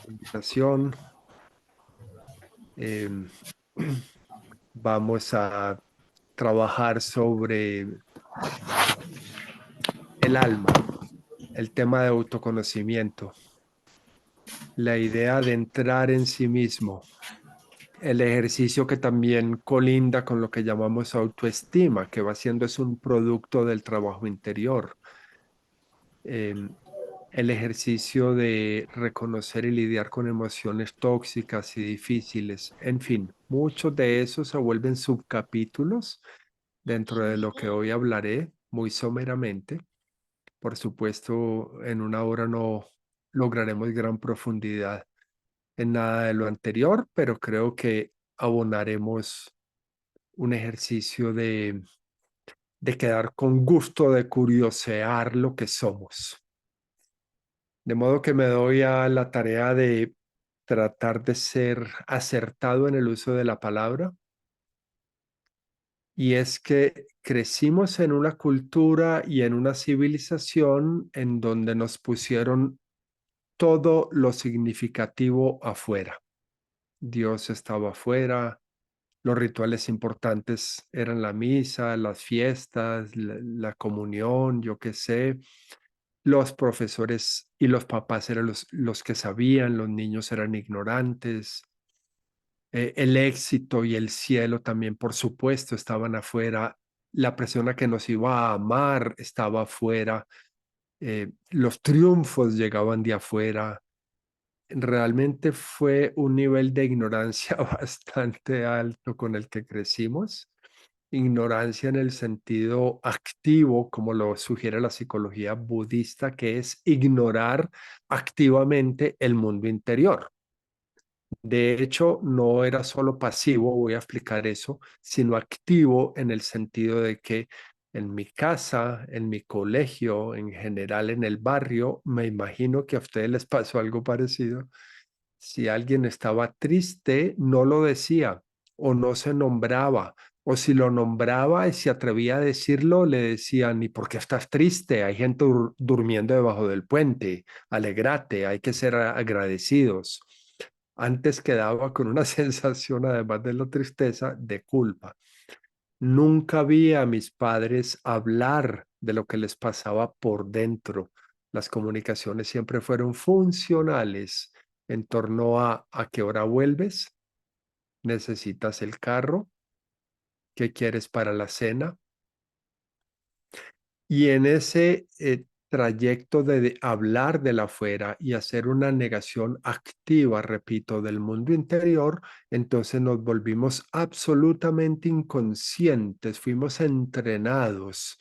Invitación. Em, Vamos a trabajar sobre el alma, el tema de autoconocimiento, la idea de entrar en sí mismo, el ejercicio que también colinda con lo que llamamos autoestima, que va siendo es un producto del trabajo interior. Em, el ejercicio de reconocer y lidiar con emociones tóxicas y difíciles. En fin, muchos de esos se vuelven subcapítulos dentro de lo que hoy hablaré muy someramente. Por supuesto, en una hora no lograremos gran profundidad en nada de lo anterior, pero creo que abonaremos un ejercicio de quedar con gusto de curiosear lo que somos. De modo que me doy a la tarea de tratar de ser acertado en el uso de la palabra. Y es que crecimos en una cultura y en una civilización en donde nos pusieron todo lo significativo afuera. Dios estaba afuera, los rituales importantes eran la misa, las fiestas, la comunión, yo qué sé. Los profesores y los papás eran los que sabían, los niños eran ignorantes. El éxito y el cielo también, por supuesto, estaban afuera. La persona que nos iba a amar estaba afuera. Los triunfos llegaban de afuera. Realmente fue un nivel de ignorancia bastante alto con el que crecimos. Ignorancia en el sentido activo, como lo sugiere la psicología budista, que es ignorar activamente el mundo interior. De hecho, no era solo pasivo, voy a explicar eso, sino activo en el sentido de que en mi casa, en mi colegio, en general en el barrio, me imagino que a ustedes les pasó algo parecido. Si alguien estaba triste, no lo decía o no se nombraba. O si lo nombraba y se atrevía a decirlo, le decían, ¿y por qué estás triste? Hay gente durmiendo debajo del puente. Alegrate, hay que ser agradecidos. Antes quedaba con una sensación, además de la tristeza, de culpa. Nunca vi a mis padres hablar de lo que les pasaba por dentro. Las comunicaciones siempre fueron funcionales en torno a qué hora vuelves, necesitas el carro, qué quieres para la cena. Y en ese trayecto de hablar del afuera y hacer una negación activa, repito, del mundo interior, entonces nos volvimos absolutamente inconscientes, fuimos entrenados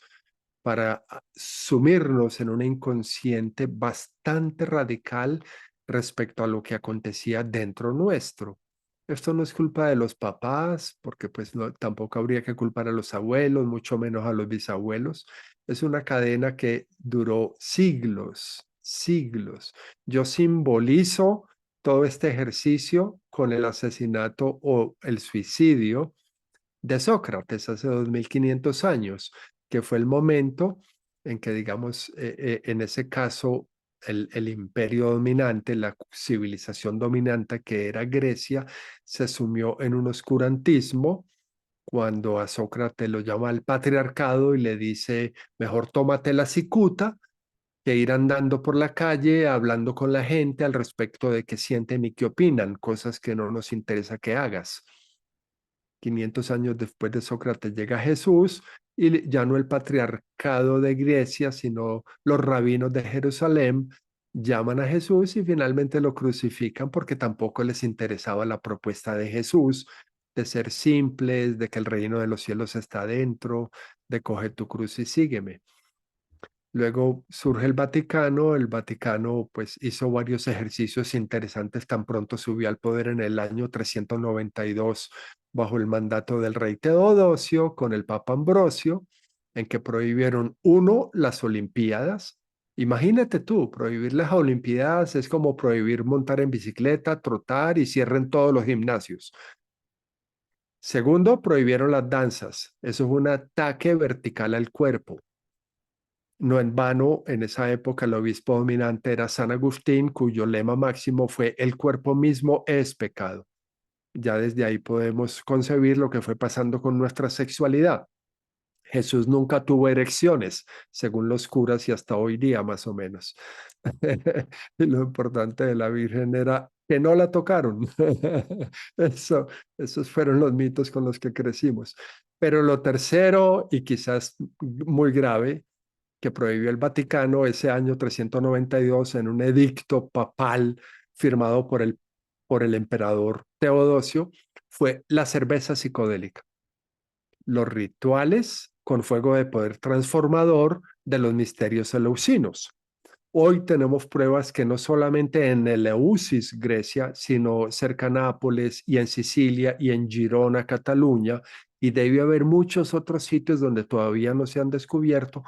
para sumirnos en un inconsciente bastante radical respecto a lo que acontecía dentro nuestro. Esto no es culpa de los papás, porque pues no, tampoco habría que culpar a los abuelos, mucho menos a los bisabuelos. Es una cadena que duró siglos, siglos. Yo simbolizo todo este ejercicio con el asesinato o el suicidio de Sócrates hace 2500 años, que fue el momento en que, digamos, en ese caso, el imperio dominante, la civilización dominante que era Grecia, se sumió en un oscurantismo cuando a Sócrates lo llama al patriarcado y le dice, mejor tómate la cicuta que ir andando por la calle hablando con la gente al respecto de qué sienten y qué opinan, cosas que no nos interesa que hagas. 500 años después de Sócrates llega Jesús y ya no el patriarcado de Grecia, sino los rabinos de Jerusalén llaman a Jesús y finalmente lo crucifican porque tampoco les interesaba la propuesta de Jesús de ser simples, de que el reino de los cielos está dentro, de coge tu cruz y sígueme. Luego surge el Vaticano pues hizo varios ejercicios interesantes tan pronto subió al poder en el año 392 bajo el mandato del rey Teodosio con el Papa Ambrosio, en que prohibieron uno, las Olimpiadas. Imagínate tú, prohibir las Olimpiadas es como prohibir montar en bicicleta, trotar y cierren todos los gimnasios. Segundo, prohibieron las danzas. Eso es un ataque vertical al cuerpo. No en vano, en esa época el obispo dominante era San Agustín, cuyo lema máximo fue el cuerpo mismo es pecado. Ya desde ahí podemos concebir lo que fue pasando con nuestra sexualidad. Jesús nunca tuvo erecciones, según los curas y hasta hoy día más o menos. Y lo importante de la Virgen era que no la tocaron. Eso, esos fueron los mitos con los que crecimos. Pero lo tercero, y quizás muy grave, que prohibió el Vaticano ese año 392 en un edicto papal firmado por el emperador Teodosio, fue la cerveza psicodélica, los rituales con fuego de poder transformador de los misterios eleusinos. Hoy tenemos pruebas que no solamente en Eleusis, Grecia, sino cerca a Nápoles y en Sicilia y en Girona, Cataluña, y debe haber muchos otros sitios donde todavía no se han descubierto,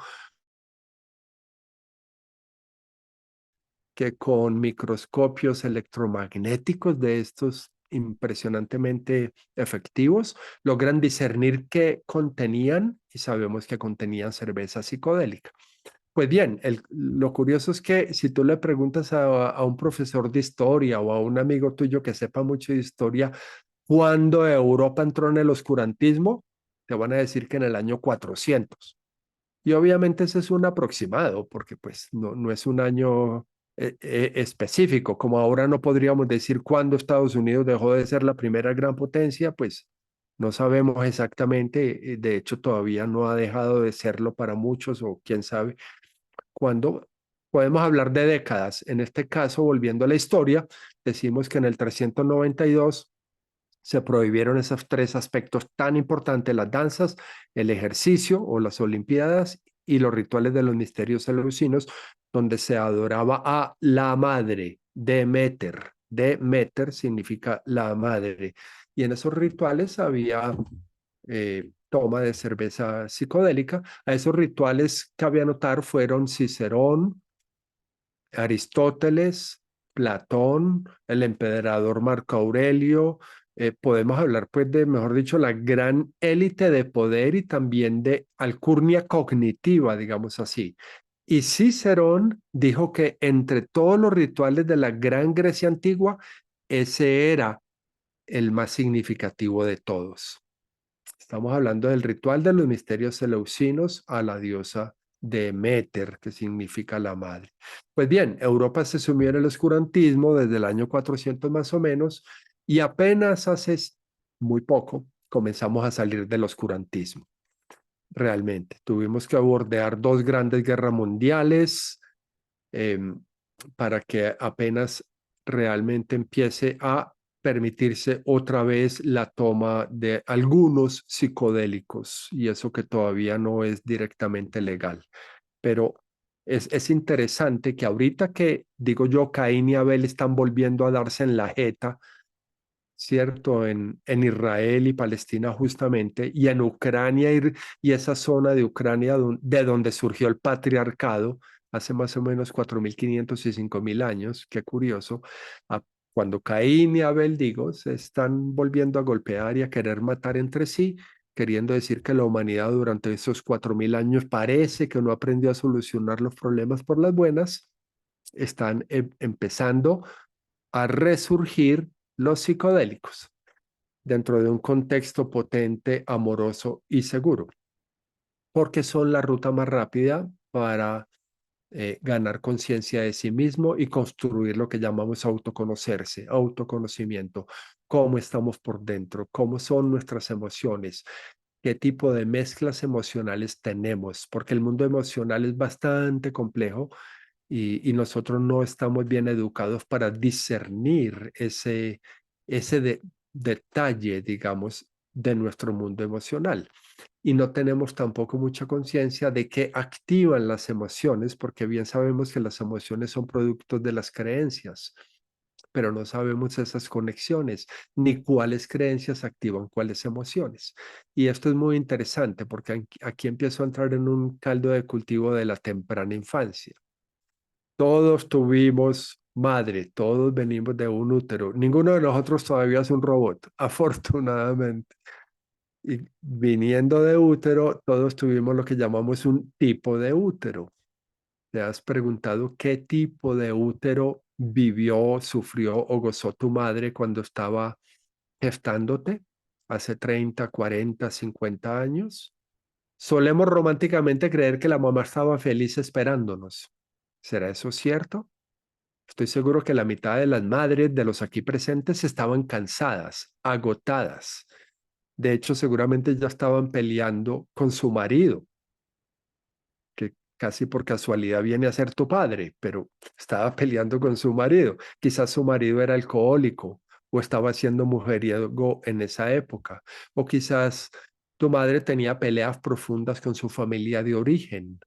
que con microscopios electromagnéticos de estos impresionantemente efectivos logran discernir qué contenían y sabemos que contenían cerveza psicodélica. Pues bien, lo curioso es que si tú le preguntas a un profesor de historia o a un amigo tuyo que sepa mucho de historia, ¿cuándo Europa entró en el oscurantismo? Te van a decir que en el año 400. Y obviamente ese es un aproximado, porque pues no es un año específico, como ahora no podríamos decir cuándo Estados Unidos dejó de ser la primera gran potencia, pues no sabemos exactamente, de hecho todavía no ha dejado de serlo para muchos o quién sabe cuándo. Podemos hablar de décadas. En este caso, volviendo a la historia, decimos que en el 392 se prohibieron esos tres aspectos tan importantes: las danzas, el ejercicio o las olimpiadas y los rituales de los misterios eleusinos, donde se adoraba a la madre, Demeter. Demeter significa la madre. Y en esos rituales había toma de cerveza psicodélica. A esos rituales, cabe anotar, fueron Cicerón, Aristóteles, Platón, el emperador Marco Aurelio. Podemos hablar, pues, de, mejor dicho, la gran élite de poder y también de alcurnia cognitiva, digamos así. Y Cicerón dijo que entre todos los rituales de la gran Grecia antigua, ese era el más significativo de todos. Estamos hablando del ritual de los misterios eleusinos a la diosa Demeter, que significa la madre. Pues bien, Europa se sumió en el oscurantismo desde el año 400 más o menos y apenas hace muy poco comenzamos a salir del oscurantismo. Realmente, tuvimos que bordear dos grandes guerras mundiales, eh, para que apenas realmente empiece a permitirse otra vez la toma de algunos psicodélicos, y eso que todavía no es directamente legal. Pero es interesante que ahorita que, digo yo, Caín y Abel están volviendo a darse en la jeta, ¿cierto? En Israel y Palestina justamente, y en Ucrania y esa zona de Ucrania de donde surgió el patriarcado hace más o menos 4.500 y 5.000 años. Qué curioso. A- Cuando Caín y Abel, digo, se están volviendo a golpear y a querer matar entre sí, queriendo decir que la humanidad durante esos 4.000 años parece que no aprendió a solucionar los problemas por las buenas, están empezando a resurgir los psicodélicos dentro de un contexto potente, amoroso y seguro, porque son la ruta más rápida para ganar conciencia de sí mismo y construir lo que llamamos autoconocerse, autoconocimiento, cómo estamos por dentro, cómo son nuestras emociones, qué tipo de mezclas emocionales tenemos, porque el mundo emocional es bastante complejo y nosotros no estamos bien educados para discernir ese detalle, digamos, de nuestro mundo emocional. Y no tenemos tampoco mucha conciencia de qué activan las emociones, porque bien sabemos que las emociones son productos de las creencias, pero no sabemos esas conexiones, ni cuáles creencias activan cuáles emociones. Y esto es muy interesante porque aquí empiezo a entrar en un caldo de cultivo de la temprana infancia. Todos tuvimos madre, todos venimos de un útero. Ninguno de nosotros todavía es un robot, afortunadamente. Y viniendo de útero, todos tuvimos lo que llamamos un tipo de útero. ¿Te has preguntado qué tipo de útero vivió, sufrió o gozó tu madre cuando estaba gestándote hace 30, 40, 50 años? Solemos románticamente creer que la mamá estaba feliz esperándonos. ¿Será eso cierto? Estoy seguro que la mitad de las madres de los aquí presentes estaban cansadas, agotadas. De hecho, seguramente ya estaban peleando con su marido, que casi por casualidad viene a ser tu padre, pero estaba peleando con su marido. Quizás su marido era alcohólico o estaba siendo mujeriego en esa época, o quizás tu madre tenía peleas profundas con su familia de origen.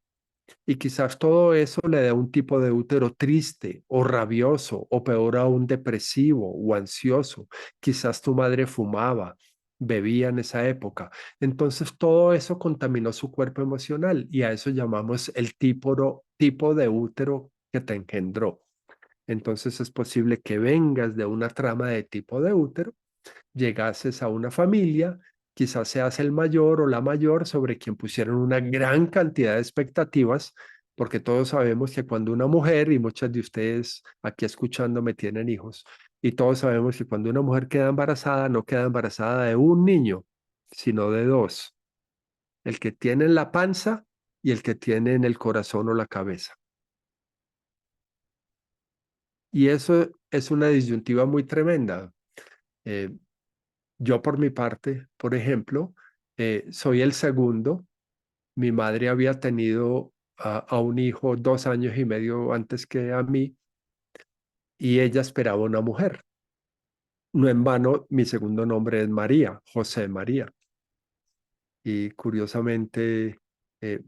Y quizás todo eso le dé un tipo de útero triste o rabioso o peor aún depresivo o ansioso. Quizás tu madre fumaba, bebía en esa época. Entonces todo eso contaminó su cuerpo emocional y a eso llamamos el tipo de útero que te engendró. Entonces es posible que vengas de una trama de tipo de útero, llegases a una familia, quizás seas el mayor o la mayor sobre quien pusieron una gran cantidad de expectativas, porque todos sabemos que cuando una mujer, y muchas de ustedes aquí escuchándome tienen hijos, y todos sabemos que cuando una mujer queda embarazada, no queda embarazada de un niño, sino de dos, el que tiene en la panza y el que tiene en el corazón o la cabeza. Y eso es una disyuntiva muy tremenda. Eh, Yo por mi parte, por ejemplo, soy el segundo. Mi madre había tenido a un hijo 2 años y medio antes que a mí y ella esperaba una mujer. No en vano, mi segundo nombre es María, José María. Y curiosamente, eh,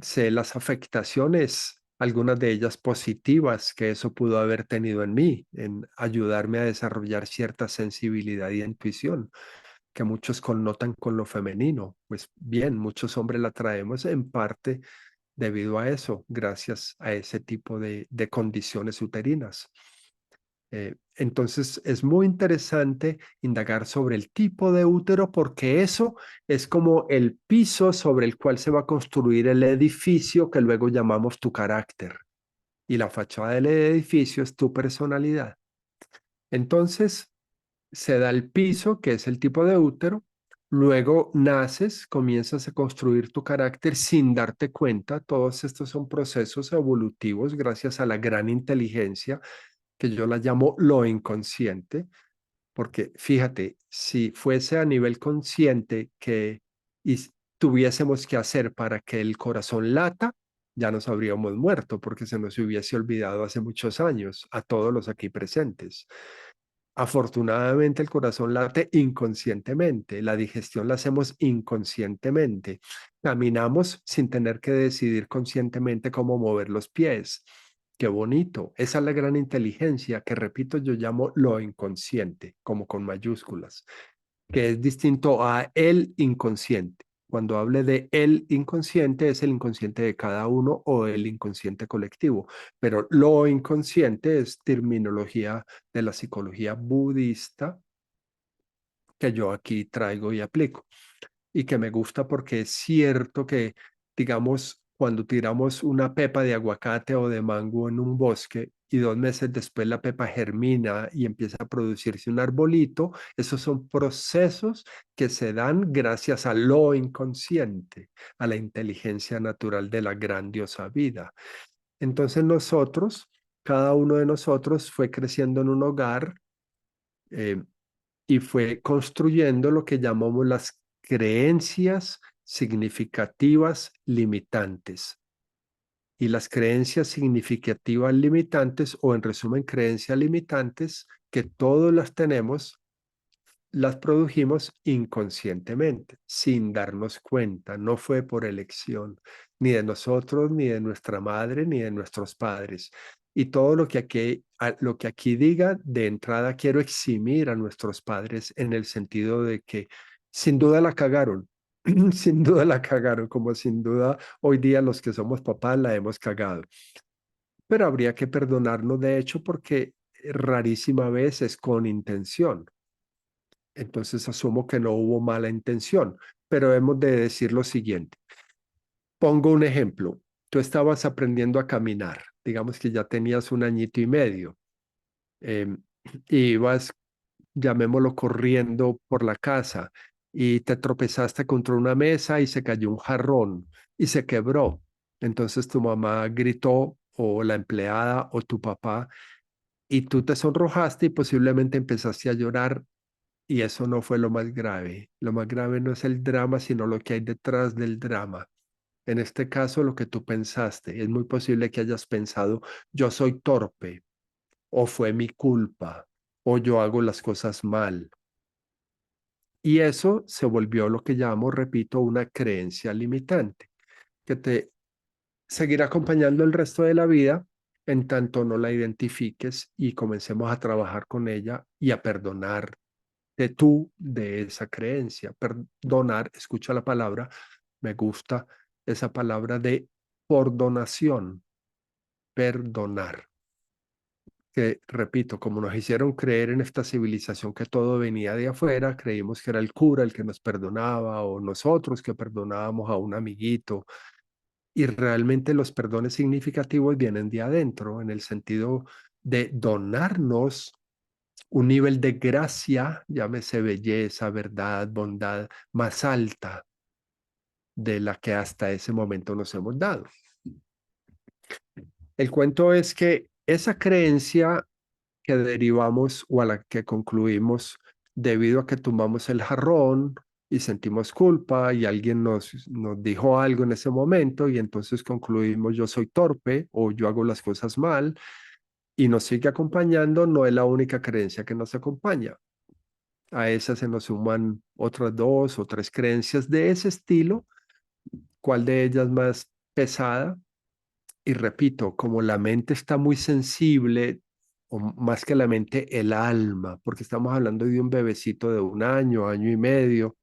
sé las afectaciones, algunas de ellas positivas, que eso pudo haber tenido en mí, en ayudarme a desarrollar cierta sensibilidad y intuición que muchos connotan con lo femenino. Pues bien, muchos hombres la traemos en parte debido a eso, gracias a ese tipo de condiciones uterinas. Entonces es muy interesante indagar sobre el tipo de útero porque eso es como el piso sobre el cual se va a construir el edificio que luego llamamos tu carácter. Y la fachada del edificio es tu personalidad. Entonces, se da el piso, que es el tipo de útero, luego naces, comienzas a construir tu carácter sin darte cuenta. Todos estos son procesos evolutivos gracias a la gran inteligencia que yo la llamo lo inconsciente, porque fíjate, si fuese a nivel consciente que tuviésemos que hacer para que el corazón lata, ya nos habríamos muerto porque se nos hubiese olvidado hace muchos años a todos los aquí presentes. Afortunadamente el corazón late inconscientemente, la digestión la hacemos inconscientemente, caminamos sin tener que decidir conscientemente cómo mover los pies. Qué bonito, esa es la gran inteligencia que repito yo llamo lo inconsciente, como con mayúsculas, que es distinto a el inconsciente. Cuando hable de el inconsciente es el inconsciente de cada uno o el inconsciente colectivo, pero lo inconsciente es terminología de la psicología budista que yo aquí traigo y aplico y que me gusta porque es cierto que, digamos, cuando tiramos una pepa de aguacate o de mango en un bosque y 2 meses después la pepa germina y empieza a producirse un arbolito, esos son procesos que se dan gracias a lo inconsciente, a la inteligencia natural de la grandiosa vida. Entonces nosotros, cada uno de nosotros fue creciendo en un hogar eh, y fue construyendo lo que llamamos las creencias significativas limitantes. Y las creencias significativas limitantes, o en resumen, creencias limitantes, que todos las tenemos, las produjimos inconscientemente, sin darnos cuenta. No fue por elección, ni de nosotros, ni de nuestra madre, ni de nuestros padres. Y todo lo que aquí diga, de entrada quiero eximir a nuestros padres en el sentido de que sin duda la cagaron. Sin duda la cagaron, como sin duda hoy día los que somos papás la hemos cagado. Pero habría que perdonarnos de hecho porque rarísima vez es con intención. Entonces asumo que no hubo mala intención, pero hemos de decir lo siguiente. Pongo un ejemplo. tú estabas aprendiendo a caminar, digamos que ya tenías 1 añito y medio, em, y ibas, llamémoslo, corriendo por la casa y te tropezaste contra una mesa y se cayó un jarrón y se quebró. Entonces tu mamá gritó o la empleada o tu papá y tú te sonrojaste y posiblemente empezaste a llorar y eso no fue lo más grave. Lo más grave no es el drama, sino lo que hay detrás del drama. En este caso, lo que tú pensaste. Es muy posible que hayas pensado, yo soy torpe, o fue mi culpa, o yo hago las cosas mal. Y eso se volvió lo que llamo, repito, una creencia limitante, que te seguirá acompañando el resto de la vida en tanto no la identifiques y comencemos a trabajar con ella y a perdonarte tú de esa creencia. Perdonar, escucha la palabra, me gusta esa palabra de perdonación, perdonar. Que, repito, como nos hicieron creer en esta civilización que todo venía de afuera, creímos que era el cura el que nos perdonaba o nosotros que perdonábamos a un amiguito. Y realmente los perdones significativos vienen de adentro, en el sentido de donarnos un nivel de gracia, llámese belleza, verdad, bondad, más alta de la que hasta ese momento nos hemos dado. El cuento es que esa creencia que derivamos o a la que concluimos debido a que tomamos el jarrón y sentimos culpa y alguien nos dijo algo en ese momento y entonces concluimos yo soy torpe o yo hago las cosas mal y nos sigue acompañando, no es la única creencia que nos acompaña. A esa se nos suman otras 2 o 3 creencias de ese estilo, cuál de ellas más pesada. Y repito, como la mente está muy sensible, o más que la mente, el alma, porque estamos hablando de un bebecito de 1 año, 1 año y medio.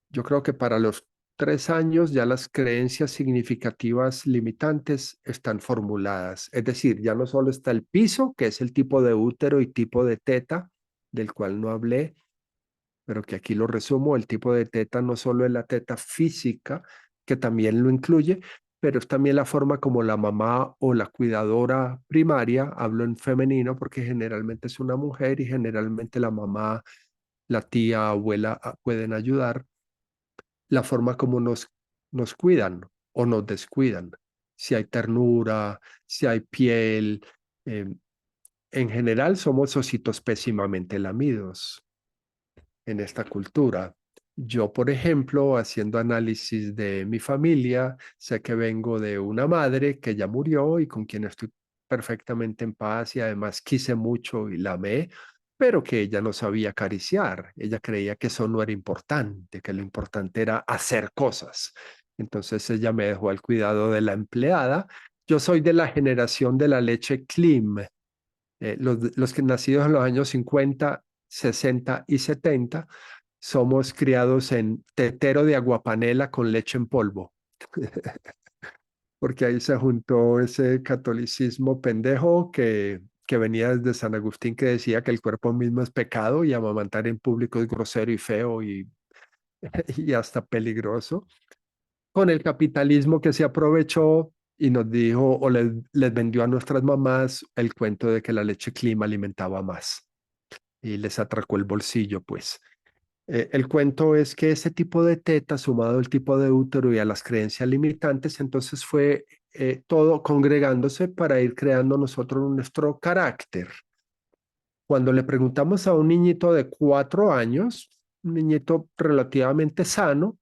Yo creo que para los 3 años ya las creencias significativas limitantes están formuladas. Es decir, ya no solo está el piso, que es el tipo de útero y tipo de teta, del cual no hablé, pero que aquí lo resumo, el tipo de teta no solo es la teta física, que también lo incluye, pero es también la forma como la mamá o la cuidadora primaria, hablo en femenino porque generalmente es una mujer y generalmente la mamá, la tía, abuela pueden ayudar, la forma como nos cuidan o nos descuidan, si hay ternura, si hay piel. En general somos ositos pésimamente lamidos en esta cultura. Yo, por ejemplo, haciendo análisis de mi familia, sé que vengo de una madre que ya murió y con quien estoy perfectamente en paz y además quise mucho y la amé, pero que ella no sabía acariciar. Ella creía que eso no era importante, que lo importante era hacer cosas. Entonces ella me dejó al cuidado de la empleada. Yo soy de la generación de la leche Klim, los que nacidos en los años 50, 60 y 70 somos criados en tetero de aguapanela con leche en polvo, porque ahí se juntó ese catolicismo pendejo que venía desde San Agustín, que decía que el cuerpo mismo es pecado y amamantar en público es grosero y feo y hasta peligroso, con el capitalismo que se aprovechó y nos dijo o les vendió a nuestras mamás el cuento de que la leche clima alimentaba más y les atracó el bolsillo, pues. El cuento es que ese tipo de teta, sumado al tipo de útero y a las creencias limitantes, entonces fue todo congregándose para ir creando nosotros nuestro carácter. Cuando le preguntamos a un niñito de 4 años, un niñito relativamente sano,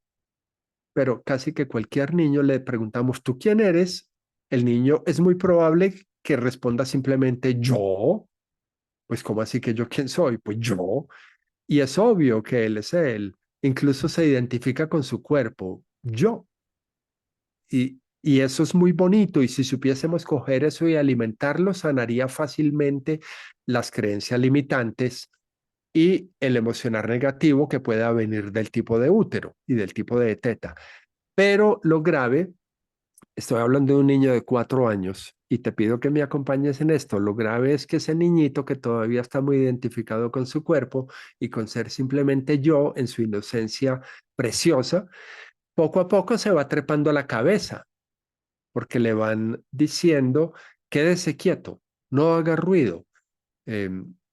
pero casi que cualquier niño le preguntamos, ¿tú quién eres? El niño es muy probable que responda simplemente yo. Pues, ¿cómo así que yo quién soy? Pues yo. Y es obvio que él es él. Incluso se identifica con su cuerpo, yo. Y eso es muy bonito. Y si supiésemos coger eso y alimentarlo, sanaría fácilmente las creencias limitantes y el emocionar negativo que pueda venir del tipo de útero y del tipo de teta. Pero lo grave, estoy hablando de un niño de 4 años y te pido que me acompañes en esto. Lo grave es que ese niñito que todavía está muy identificado con su cuerpo y con ser simplemente yo en su inocencia preciosa, poco a poco se va trepando a la cabeza porque le van diciendo, quédese quieto, no haga ruido, eh,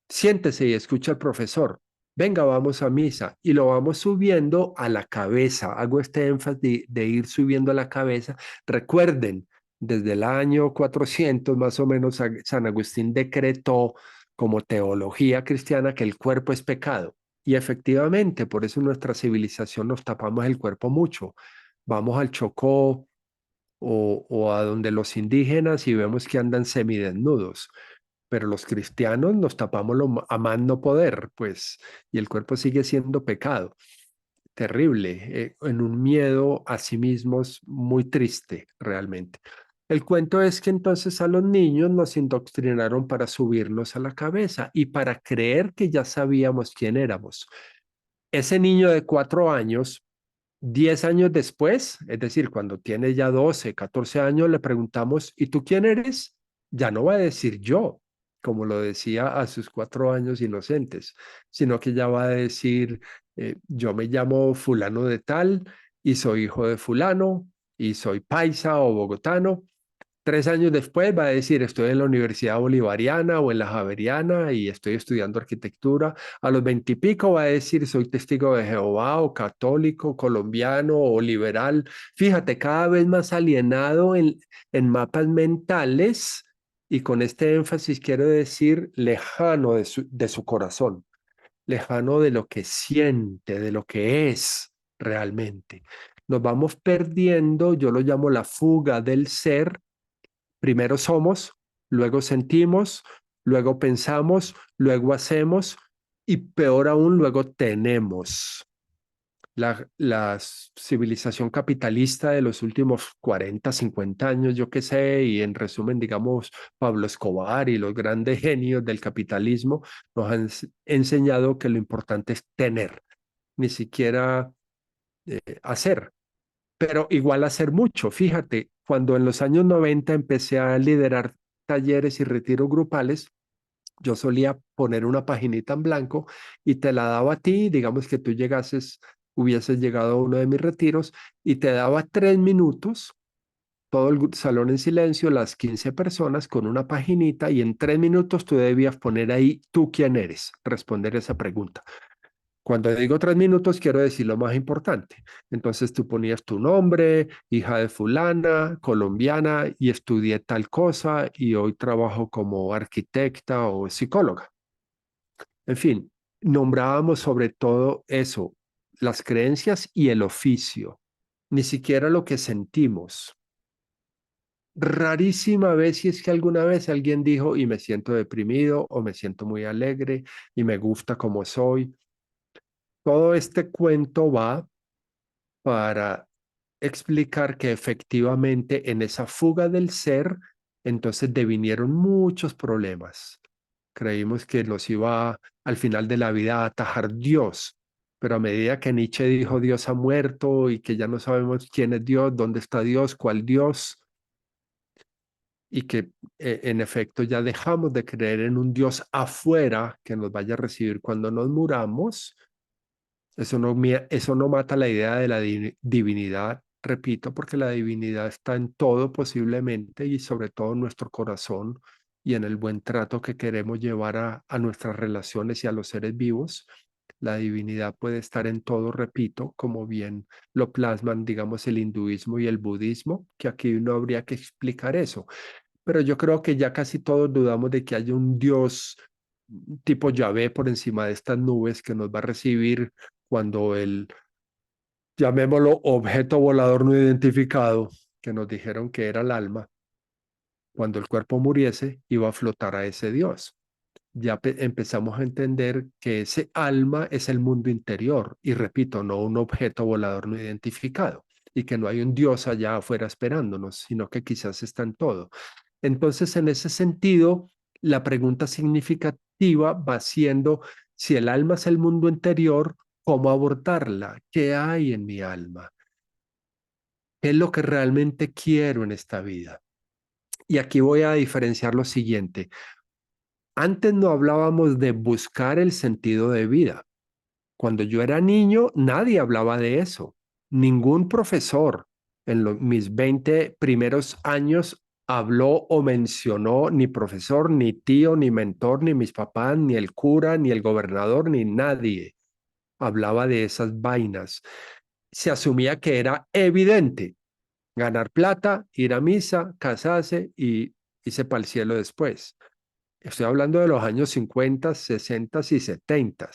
siéntese y escucha al profesor. Venga, vamos a misa y lo vamos subiendo a la cabeza. Hago este énfasis de ir subiendo a la cabeza. Recuerden, desde el año 400 más o menos, San Agustín decretó como teología cristiana que el cuerpo es pecado. Y efectivamente, por eso en nuestra civilización nos tapamos el cuerpo mucho. Vamos al Chocó o a donde los indígenas y vemos que andan semidesnudos, pero los cristianos nos tapamos a más no poder, pues, y el cuerpo sigue siendo pecado. Terrible, en un miedo a sí mismos muy triste, realmente. El cuento es que entonces a los niños nos indoctrinaron para subirnos a la cabeza y para creer que ya sabíamos quién éramos. Ese niño de 4 años 10 años después, es decir, cuando tiene ya 12, 14 años, le preguntamos, ¿y tú quién eres? Ya no va a decir yo, como lo decía a sus 4 años inocentes, sino que ya va a decir, yo me llamo fulano de tal y soy hijo de fulano y soy paisa o bogotano. 3 años después va a decir, estoy en la Universidad Bolivariana o en la Javeriana y estoy estudiando arquitectura. A los 20 y pico va a decir, soy testigo de Jehová o católico, colombiano o liberal. Fíjate, cada vez más alienado en mapas mentales y con este énfasis quiero decir lejano de su corazón, lejano de lo que siente, de lo que es realmente. Nos vamos perdiendo, yo lo llamo la fuga del ser. Primero somos, luego sentimos, luego pensamos, luego hacemos y peor aún, luego tenemos. La civilización capitalista de los últimos 40, 50 años, yo qué sé, y en resumen, digamos, Pablo Escobar y los grandes genios del capitalismo nos han enseñado que lo importante es tener, ni siquiera hacer, pero igual hacer mucho. Fíjate, cuando en los años 90 empecé a liderar talleres y retiros grupales, yo solía poner una paginita en blanco y te la daba a ti, digamos que tú hubieses llegado a uno de mis retiros y te daba 3 minutos, todo el salón en silencio, las 15 personas con una paginita y en 3 minutos tú debías poner ahí tú quién eres, responder esa pregunta. Cuando digo 3 minutos, quiero decir lo más importante. Entonces tú ponías tu nombre, hija de fulana, colombiana, y estudié tal cosa, y hoy trabajo como arquitecta o psicóloga. En fin, nombrábamos sobre todo eso, las creencias y el oficio, ni siquiera lo que sentimos. Rarísima vez si es que alguna vez alguien dijo y me siento deprimido o me siento muy alegre y me gusta como soy. Todo este cuento va para explicar que efectivamente en esa fuga del ser, entonces devinieron muchos problemas. Creímos que nos iba al final de la vida a atajar Dios, pero a medida que Nietzsche dijo Dios ha muerto y que ya no sabemos quién es Dios, dónde está Dios, cuál Dios, y que en efecto ya dejamos de creer en un Dios afuera que nos vaya a recibir cuando nos muramos. Eso no mata la idea de la divinidad, repito, porque la divinidad está en todo posiblemente y sobre todo en nuestro corazón y en el buen trato que queremos llevar a nuestras relaciones y a los seres vivos. La divinidad puede estar en todo, repito, como bien lo plasman, digamos, el hinduismo y el budismo, que aquí no habría que explicar eso. Pero yo creo que ya casi todos dudamos de que haya un Dios tipo Yahvé por encima de estas nubes que nos va a recibir cuando el, llamémoslo, objeto volador no identificado, que nos dijeron que era el alma, cuando el cuerpo muriese, iba a flotar a ese Dios. Ya empezamos a entender que ese alma es el mundo interior y repito, no un objeto volador no identificado y que no hay un Dios allá afuera esperándonos, sino que quizás está en todo. Entonces, en ese sentido, la pregunta significativa va siendo, si el alma es el mundo interior, ¿cómo abordarla? ¿Qué hay en mi alma? ¿Qué es lo que realmente quiero en esta vida? Y aquí voy a diferenciar lo siguiente. Antes no hablábamos de buscar el sentido de vida. Cuando yo era niño, nadie hablaba de eso. Ningún profesor. mis 20 primeros años habló o mencionó ni profesor, ni tío, ni mentor, ni mis papás, ni el cura, ni el gobernador, ni nadie hablaba de esas vainas. Se asumía que era evidente ganar plata, ir a misa, casarse y irse para el cielo después. Estoy hablando de los años 50, 60 y 70.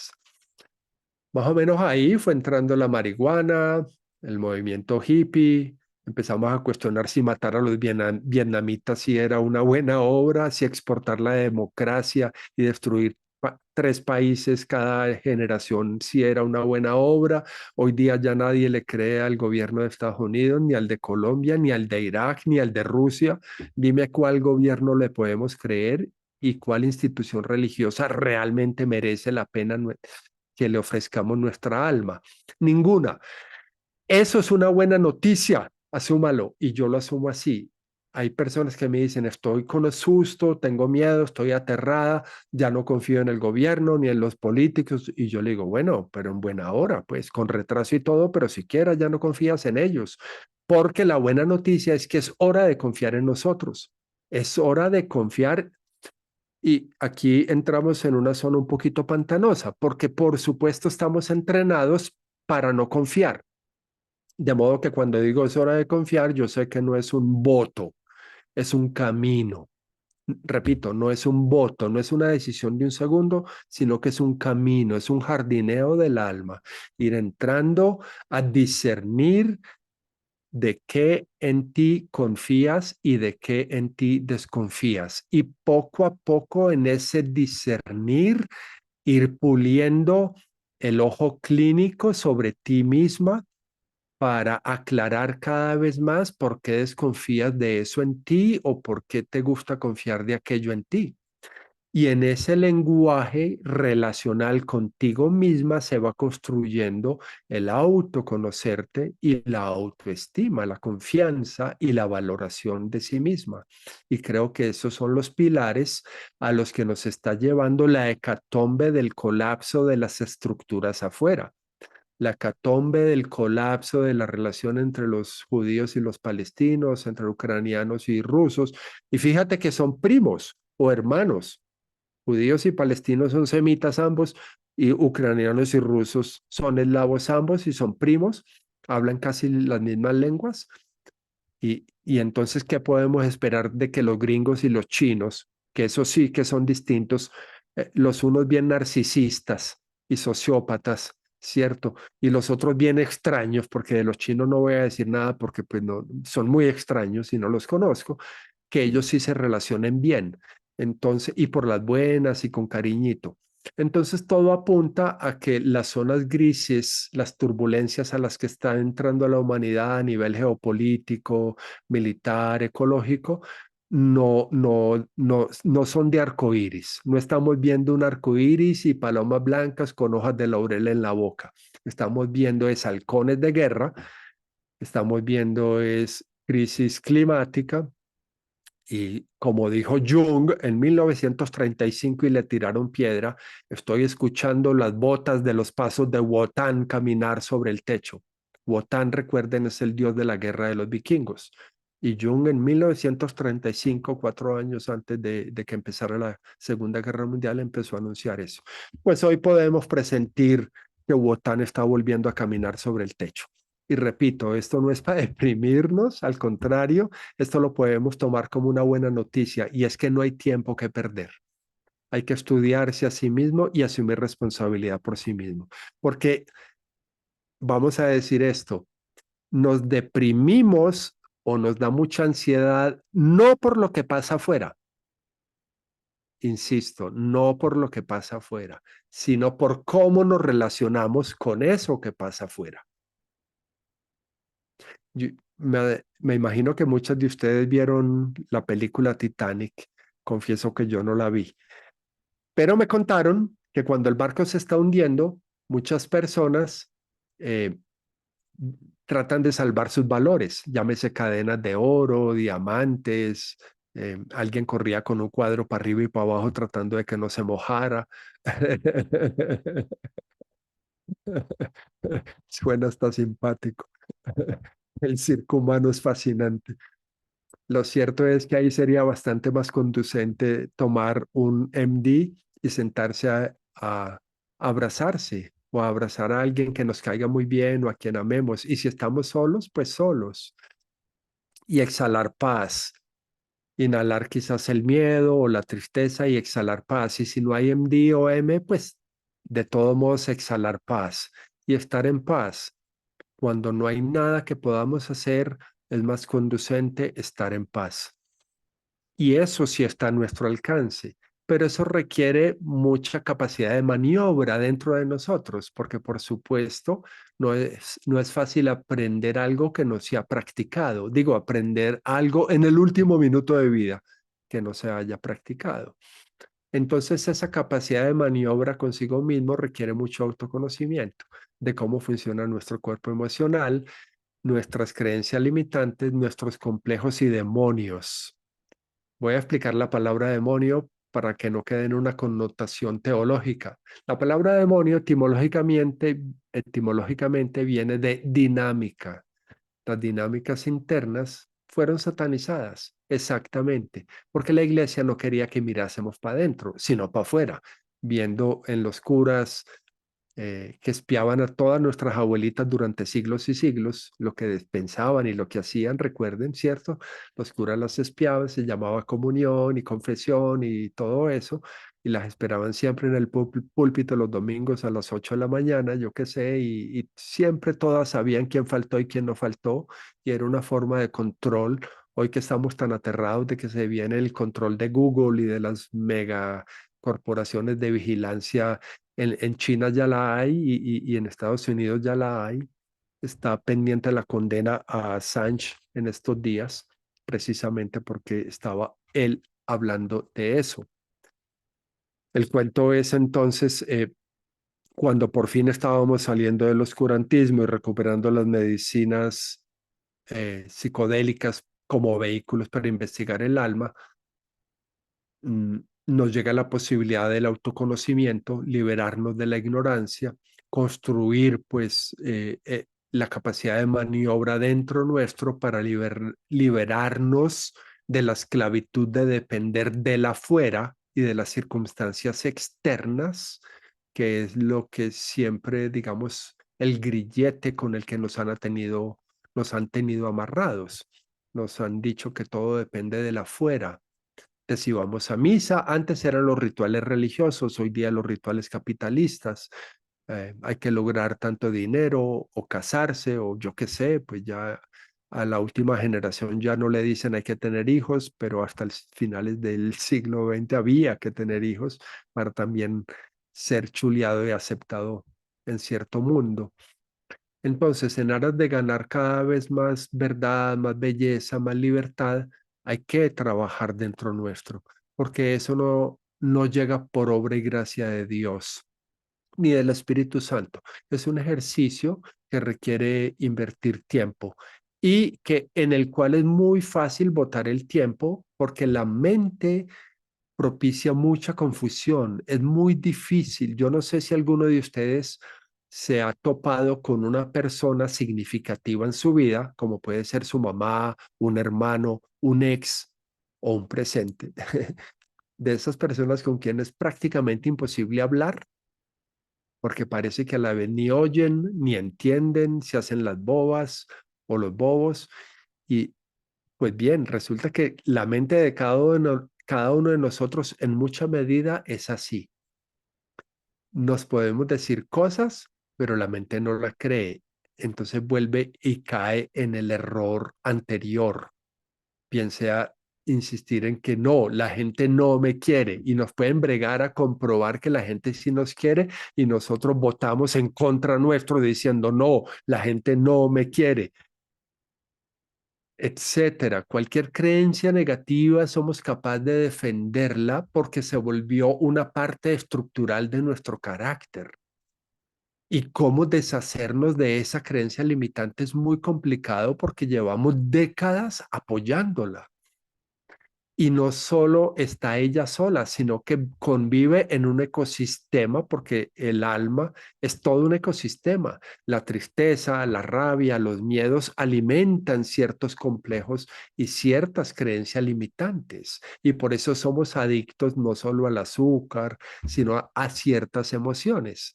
Más o menos ahí fue entrando la marihuana, el movimiento hippie. Empezamos a cuestionar si matar a los vietnamitas si era una buena obra, si exportar la democracia y destruir tres países cada generación si era una buena obra. Hoy día ya nadie le cree al gobierno de Estados Unidos, ni al de Colombia, ni al de Irak, ni al de Rusia. Dime cuál gobierno le podemos creer y cuál institución religiosa realmente merece la pena que le ofrezcamos nuestra alma. Ninguna. Eso es una buena noticia, asúmalo, y yo lo asumo así. Hay personas que me dicen, estoy con susto, tengo miedo, estoy aterrada, ya no confío en el gobierno ni en los políticos, y yo le digo, bueno, pero en buena hora, pues con retraso y todo, pero siquiera ya no confías en ellos, porque la buena noticia es que es hora de confiar en nosotros, es hora de confiar y aquí entramos en una zona un poquito pantanosa, porque por supuesto estamos entrenados para no confiar. De modo que cuando digo es hora de confiar, yo sé que no es un voto, es un camino. Repito, no es un voto, no es una decisión de un segundo, sino que es un camino, es un jardineo del alma. Ir entrando a discernir de qué en ti confías y de qué en ti desconfías. Y poco a poco en ese discernir, ir puliendo el ojo clínico sobre ti misma para aclarar cada vez más por qué desconfías de eso en ti o por qué te gusta confiar de aquello en ti. Y en ese lenguaje relacional contigo misma se va construyendo el autoconocerte y la autoestima, la confianza y la valoración de sí misma. Y creo que esos son los pilares a los que nos está llevando la hecatombe del colapso de las estructuras afuera, la hecatombe del colapso de la relación entre los judíos y los palestinos, entre ucranianos y rusos. Y fíjate que son primos o hermanos. Judíos y palestinos son semitas ambos, y ucranianos y rusos son eslavos ambos y son primos, hablan casi las mismas lenguas. Y entonces, ¿qué podemos esperar de que los gringos y los chinos, que eso sí que son distintos, los unos bien narcisistas y sociópatas, ¿cierto? Y los otros bien extraños, porque de los chinos no voy a decir nada porque pues no, son muy extraños y no los conozco, que ellos sí se relacionen bien. Entonces, y por las buenas y con cariñito. Entonces, todo apunta a que las zonas grises, las turbulencias a las que está entrando la humanidad a nivel geopolítico, militar, ecológico, no son de arcoíris. No estamos viendo un arcoíris y palomas blancas con hojas de laurel en la boca. Estamos viendo es halcones de guerra, estamos viendo es crisis climática, y como dijo Jung en 1935 y le tiraron piedra, estoy escuchando las botas de los pasos de Wotan caminar sobre el techo. Wotan, recuerden, es el dios de la guerra de los vikingos. Y Jung en 1935, 4 años antes de que empezara la Segunda Guerra Mundial, empezó a anunciar eso. Pues hoy podemos presentir que Wotan está volviendo a caminar sobre el techo. Y repito, esto no es para deprimirnos, al contrario, esto lo podemos tomar como una buena noticia y es que no hay tiempo que perder. Hay que estudiarse a sí mismo y asumir responsabilidad por sí mismo. Porque vamos a decir esto, nos deprimimos o nos da mucha ansiedad no por lo que pasa afuera, insisto, no por lo que pasa afuera, sino por cómo nos relacionamos con eso que pasa afuera. Me imagino que muchos de ustedes vieron la película Titanic. Confieso que yo no la vi, pero me contaron que cuando el barco se está hundiendo, muchas personas eh, tratan de salvar sus valores, llámese cadenas de oro, diamantes. Alguien corría con un cuadro para arriba y para abajo tratando de que no se mojara. Suena hasta simpático. El circo humano es fascinante. Lo cierto es que ahí sería bastante más conducente tomar un MD y sentarse a abrazarse o a abrazar a alguien que nos caiga muy bien o a quien amemos. Y si estamos solos, pues solos. Y exhalar paz. Inhalar quizás el miedo o la tristeza y exhalar paz. Y si no hay MD o M, pues de todos modos exhalar paz y estar en paz. Cuando no hay nada que podamos hacer, es más conducente estar en paz. Y eso sí está a nuestro alcance, pero eso requiere mucha capacidad de maniobra dentro de nosotros, porque por supuesto no es fácil aprender algo que no se ha practicado. Digo, aprender algo en el último minuto de vida que no se haya practicado. Entonces, esa capacidad de maniobra consigo mismo requiere mucho autoconocimiento de cómo funciona nuestro cuerpo emocional, nuestras creencias limitantes, nuestros complejos y demonios. Voy a explicar la palabra demonio para que no quede en una connotación teológica. La palabra demonio etimológicamente viene de dinámica. Las dinámicas internas fueron satanizadas, exactamente, porque la iglesia no quería que mirásemos para adentro, sino para afuera, viendo en los curas que espiaban a todas nuestras abuelitas durante siglos y siglos, lo que pensaban y lo que hacían, recuerden, ¿cierto? Los curas las espiaban, se llamaba comunión y confesión y todo eso, y las esperaban siempre en el púlpito los domingos a las 8 de la mañana, yo qué sé, y siempre todas sabían quién faltó y quién no faltó, y era una forma de control. Hoy que estamos tan aterrados de que se viene el control de Google y de las mega corporaciones de vigilancia en China ya la hay y en Estados Unidos ya la hay. Está pendiente la condena a Assange en estos días, precisamente porque estaba él hablando de eso. El cuento es entonces, cuando por fin estábamos saliendo del oscurantismo y recuperando las medicinas psicodélicas como vehículos para investigar el alma, nos llega la posibilidad del autoconocimiento, liberarnos de la ignorancia, construir pues la capacidad de maniobra dentro nuestro para liberarnos de la esclavitud de depender de la afuera y de las circunstancias externas, que es lo que siempre, digamos, el grillete con el que nos han tenido amarrados. Nos han dicho que todo depende de la afuera, que si vamos a misa, antes eran los rituales religiosos, hoy día los rituales capitalistas. Hay que lograr tanto dinero o casarse o yo qué sé, pues ya a la última generación ya no le dicen hay que tener hijos, pero hasta finales del siglo XX había que tener hijos para también ser chuleado y aceptado en cierto mundo. Entonces, en aras de ganar cada vez más verdad, más belleza, más libertad, hay que trabajar dentro nuestro, porque eso no llega por obra y gracia de Dios ni del Espíritu Santo. Es un ejercicio que requiere invertir tiempo y que en el cual es muy fácil botar el tiempo porque la mente propicia mucha confusión. Es muy difícil. Yo no sé si alguno de ustedes se ha topado con una persona significativa en su vida, como puede ser su mamá, un hermano, un ex o un presente, de esas personas con quien es prácticamente imposible hablar, porque parece que a la vez ni oyen, ni entienden, se hacen las bobas o los bobos. Y pues bien, resulta que la mente de cada uno de nosotros en mucha medida es así. Nos podemos decir cosas, pero la mente no la cree. Entonces vuelve y cae en el error anterior. Bien sea insistir en que no, la gente no me quiere y nos pueden bregar a comprobar que la gente sí nos quiere y nosotros votamos en contra nuestro diciendo no, la gente no me quiere, etcétera. Cualquier creencia negativa somos capaces de defenderla porque se volvió una parte estructural de nuestro carácter. Y cómo deshacernos de esa creencia limitante es muy complicado porque llevamos décadas apoyándola. Y no solo está ella sola, sino que convive en un ecosistema, porque el alma es todo un ecosistema. La tristeza, la rabia, los miedos alimentan ciertos complejos y ciertas creencias limitantes. Y por eso somos adictos no solo al azúcar, sino a ciertas emociones.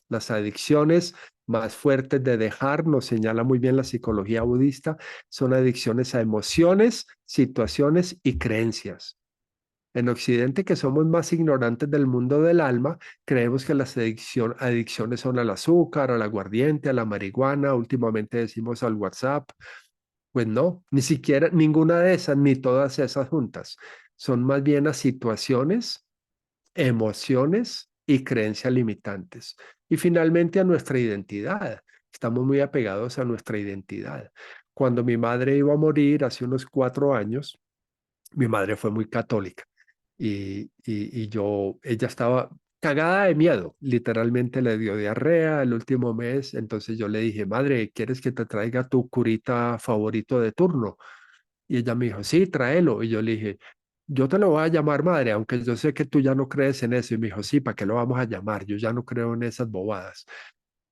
Las adicciones más fuertes de dejar, nos señala muy bien la psicología budista, son adicciones a emociones, situaciones y creencias. En Occidente, que somos más ignorantes del mundo del alma, creemos que las adicciones son al azúcar, al aguardiente, a la marihuana, últimamente decimos al WhatsApp. Pues no, ni siquiera ninguna de esas, ni todas esas juntas. Son más bien a situaciones, emociones y creencias limitantes. Y finalmente a nuestra identidad. Estamos muy apegados a nuestra identidad. Cuando mi madre iba a morir hace unos 4 años, mi madre fue muy católica ella estaba cagada de miedo, literalmente le dio diarrea el último mes, entonces yo le dije, madre, ¿quieres que te traiga tu curita favorito de turno? Y ella me dijo, sí, tráelo. Y yo le dije, yo te lo voy a llamar madre, aunque yo sé que tú ya no crees en eso. Y me dijo, sí, ¿para qué lo vamos a llamar? Yo ya no creo en esas bobadas.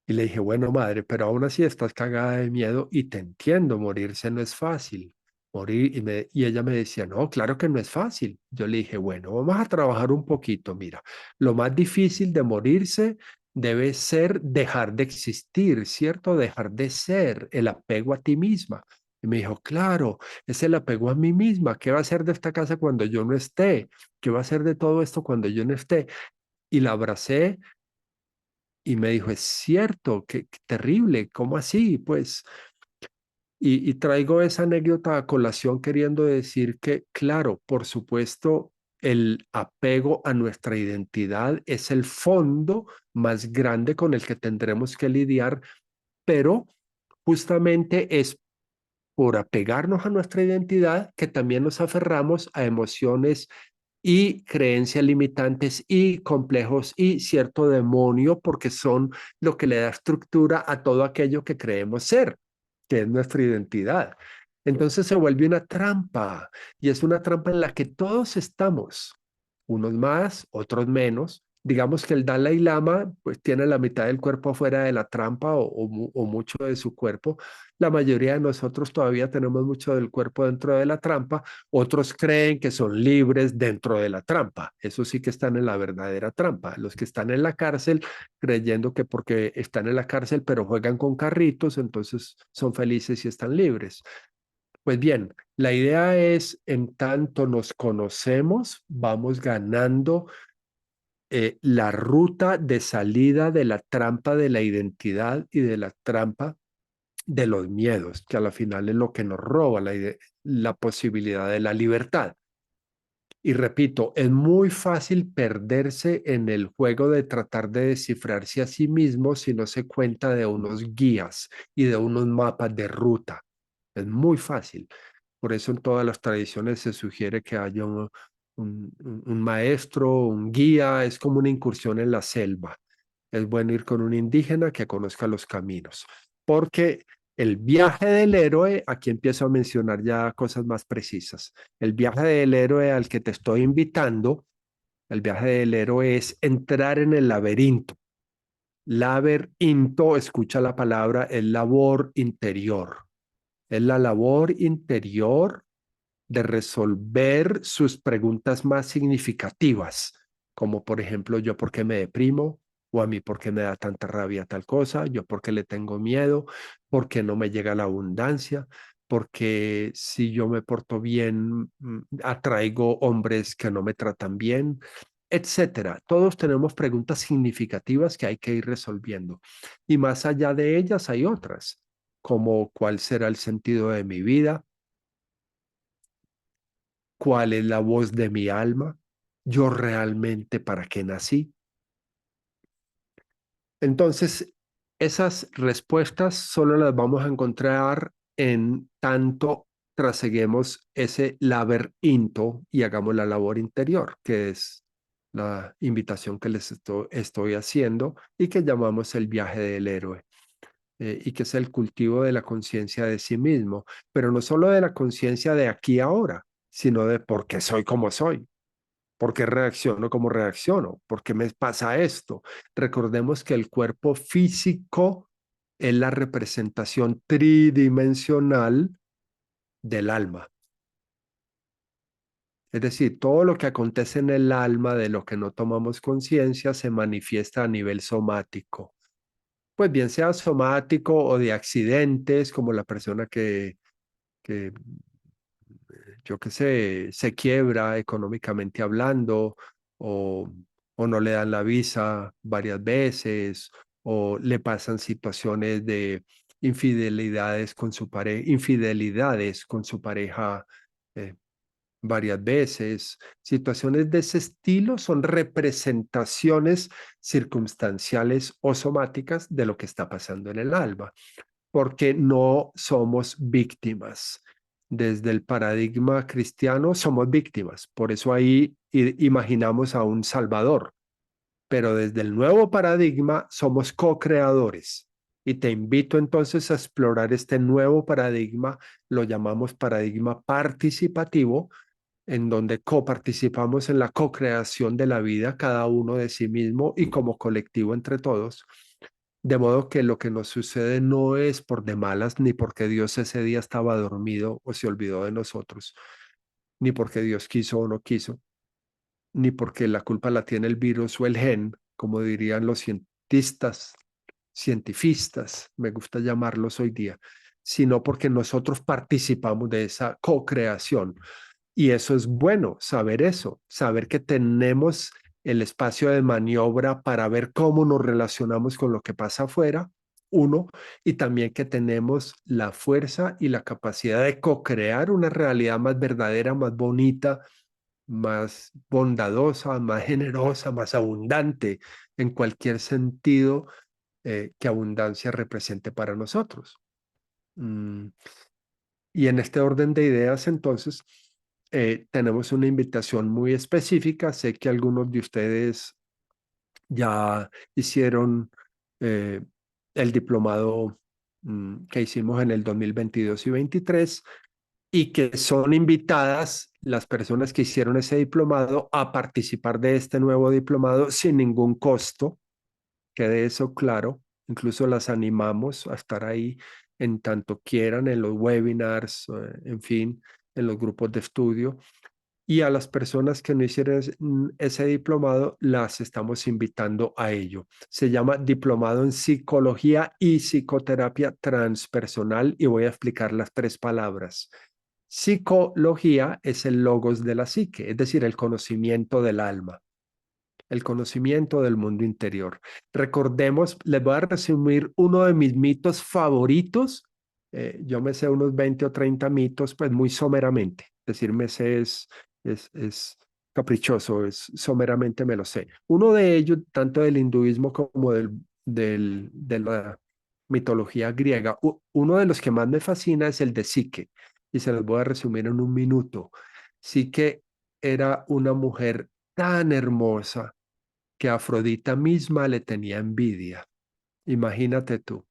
Y le dije, bueno, madre, pero aún así estás cagada de miedo y te entiendo, morirse no es fácil. Morir, y ella me decía, no, claro que no es fácil. Yo le dije, bueno, vamos a trabajar un poquito. Mira, lo más difícil de morirse debe ser dejar de existir, ¿cierto? Dejar de ser, el apego a ti misma. Y me dijo, claro, es el apego a mí misma. ¿Qué va a hacer de esta casa cuando yo no esté? ¿Qué va a hacer de todo esto cuando yo no esté? Y la abracé y me dijo, es cierto, qué terrible, ¿cómo así? Pues, y traigo esa anécdota a colación queriendo decir que, claro, por supuesto, el apego a nuestra identidad es el fondo más grande con el que tendremos que lidiar, pero justamente es por apegarnos a nuestra identidad que también nos aferramos a emociones y creencias limitantes y complejos y cierto demonio, porque son lo que le da estructura a todo aquello que creemos ser, que es nuestra identidad. Entonces se vuelve una trampa y es una trampa en la que todos estamos, unos más, otros menos. Digamos que el Dalai Lama pues tiene la mitad del cuerpo fuera de la trampa o mucho de su cuerpo. La mayoría de nosotros todavía tenemos mucho del cuerpo dentro de la trampa. Otros creen que son libres dentro de la trampa. Eso sí que están en la verdadera trampa. Los que están en la cárcel creyendo que porque están en la cárcel pero juegan con carritos, entonces son felices y están libres. Pues bien, la idea es, en tanto nos conocemos, vamos ganando la ruta de salida de la trampa de la identidad y de la trampa de los miedos, que a la final es lo que nos roba la posibilidad de la libertad. Y repito, es muy fácil perderse en el juego de tratar de descifrarse a sí mismo si no se cuenta de unos guías y de unos mapas de ruta. Es muy fácil. Por eso en todas las tradiciones se sugiere que haya un maestro, un guía, es como una incursión en la selva. Es bueno ir con un indígena que conozca los caminos, porque el viaje del héroe, aquí empiezo a mencionar ya cosas más precisas. El viaje del héroe al que te estoy invitando, el viaje del héroe es entrar en el laberinto. Laberinto, escucha la palabra, es labor interior. Es la labor interior de resolver sus preguntas más significativas, como por ejemplo, yo por qué me deprimo, o a mí por qué me da tanta rabia tal cosa, yo por qué le tengo miedo, por qué no me llega la abundancia, porque si yo me porto bien, atraigo hombres que no me tratan bien, etcétera. Todos tenemos preguntas significativas que hay que ir resolviendo. Y más allá de ellas hay otras, como cuál será el sentido de mi vida, cuál es la voz de mi alma, yo realmente para qué nací. Entonces, esas respuestas solo las vamos a encontrar en tanto traseguemos ese laberinto y hagamos la labor interior, que es la invitación que les estoy haciendo y que llamamos el viaje del héroe. Y que es el cultivo de la conciencia de sí mismo, pero no solo de la conciencia de aquí ahora, sino de por qué soy como soy. ¿Por qué reacciono como reacciono? ¿Por qué me pasa esto? Recordemos que el cuerpo físico es la representación tridimensional del alma. Es decir, todo lo que acontece en el alma de lo que no tomamos conciencia se manifiesta a nivel somático. Pues bien sea somático o de accidentes, como la persona que yo qué sé, se quiebra económicamente hablando, o, o no le dan la visa varias veces, o le pasan situaciones de infidelidades con su pareja eh, varias veces. Situaciones de ese estilo son representaciones circunstanciales o somáticas de lo que está pasando en el alma, porque no somos víctimas. Desde el paradigma cristiano somos víctimas, por eso ahí imaginamos a un salvador, pero desde el nuevo paradigma somos co-creadores. Y te invito entonces a explorar este nuevo paradigma, lo llamamos paradigma participativo, en donde coparticipamos en la co-creación de la vida, cada uno de sí mismo y como colectivo entre todos. De modo que lo que nos sucede no es por de malas, ni porque Dios ese día estaba dormido o se olvidó de nosotros, ni porque Dios quiso o no quiso, ni porque la culpa la tiene el virus o el gen, como dirían los cientifistas, me gusta llamarlos hoy día, sino porque nosotros participamos de esa co-creación. Y eso es bueno, saber eso, saber que tenemos el espacio de maniobra para ver cómo nos relacionamos con lo que pasa afuera, uno, y también que tenemos la fuerza y la capacidad de co-crear una realidad más verdadera, más bonita, más bondadosa, más generosa, más abundante, en cualquier sentido que abundancia represente para nosotros. Mm, y en este orden de ideas, entonces, tenemos una invitación muy específica. Sé que algunos de ustedes ya hicieron eh, el diplomado que hicimos en el 2022 y 23 y que son invitadas las personas que hicieron ese diplomado a participar de este nuevo diplomado sin ningún costo. Quede eso claro. Incluso las animamos a estar ahí en tanto quieran, en los webinars, en fin, en los grupos de estudio. Y a las personas que no hicieron ese diplomado, las estamos invitando a ello. Se llama Diplomado en Psicología y Psicoterapia Transpersonal y voy a explicar las tres palabras. Psicología es el logos de la psique, es decir, el conocimiento del alma, el conocimiento del mundo interior. Recordemos, les voy a resumir uno de mis mitos favoritos. Yo me sé unos 20 o 30 mitos, pues muy someramente. Decir me sé es caprichoso, es someramente me lo sé. Uno de ellos, tanto del hinduismo como de la mitología griega, uno de los que más me fascina es el de Psique, y se los voy a resumir en un minuto. Psique era una mujer tan hermosa que Afrodita misma le tenía envidia. Imagínate tú.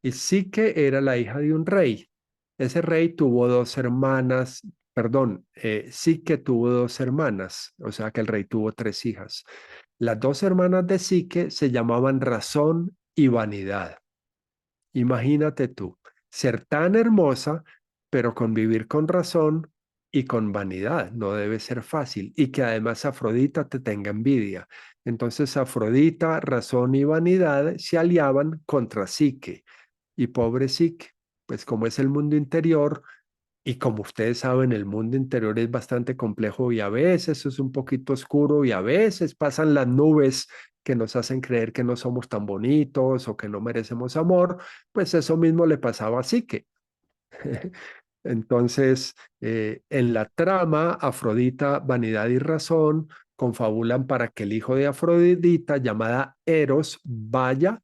Y sí que era la hija de un rey. Ese rey tuvo dos hermanas, perdón, sí que tuvo dos hermanas, o sea que el rey tuvo tres hijas. Las dos hermanas de Sique se llamaban Razón y Vanidad. Imagínate tú, ser tan hermosa, pero convivir con razón y con vanidad. No debe ser fácil. Y que además Afrodita te tenga envidia. Entonces Afrodita, razón y vanidad se aliaban contra Psique. Y pobre Psique, pues como es el mundo interior, y como ustedes saben, el mundo interior es bastante complejo y a veces es un poquito oscuro y a veces pasan las nubes que nos hacen creer que no somos tan bonitos o que no merecemos amor, pues eso mismo le pasaba a Psique. Entonces, en la trama, Afrodita, Vanidad y Razón confabulan para que el hijo de Afrodita, llamada Eros, vaya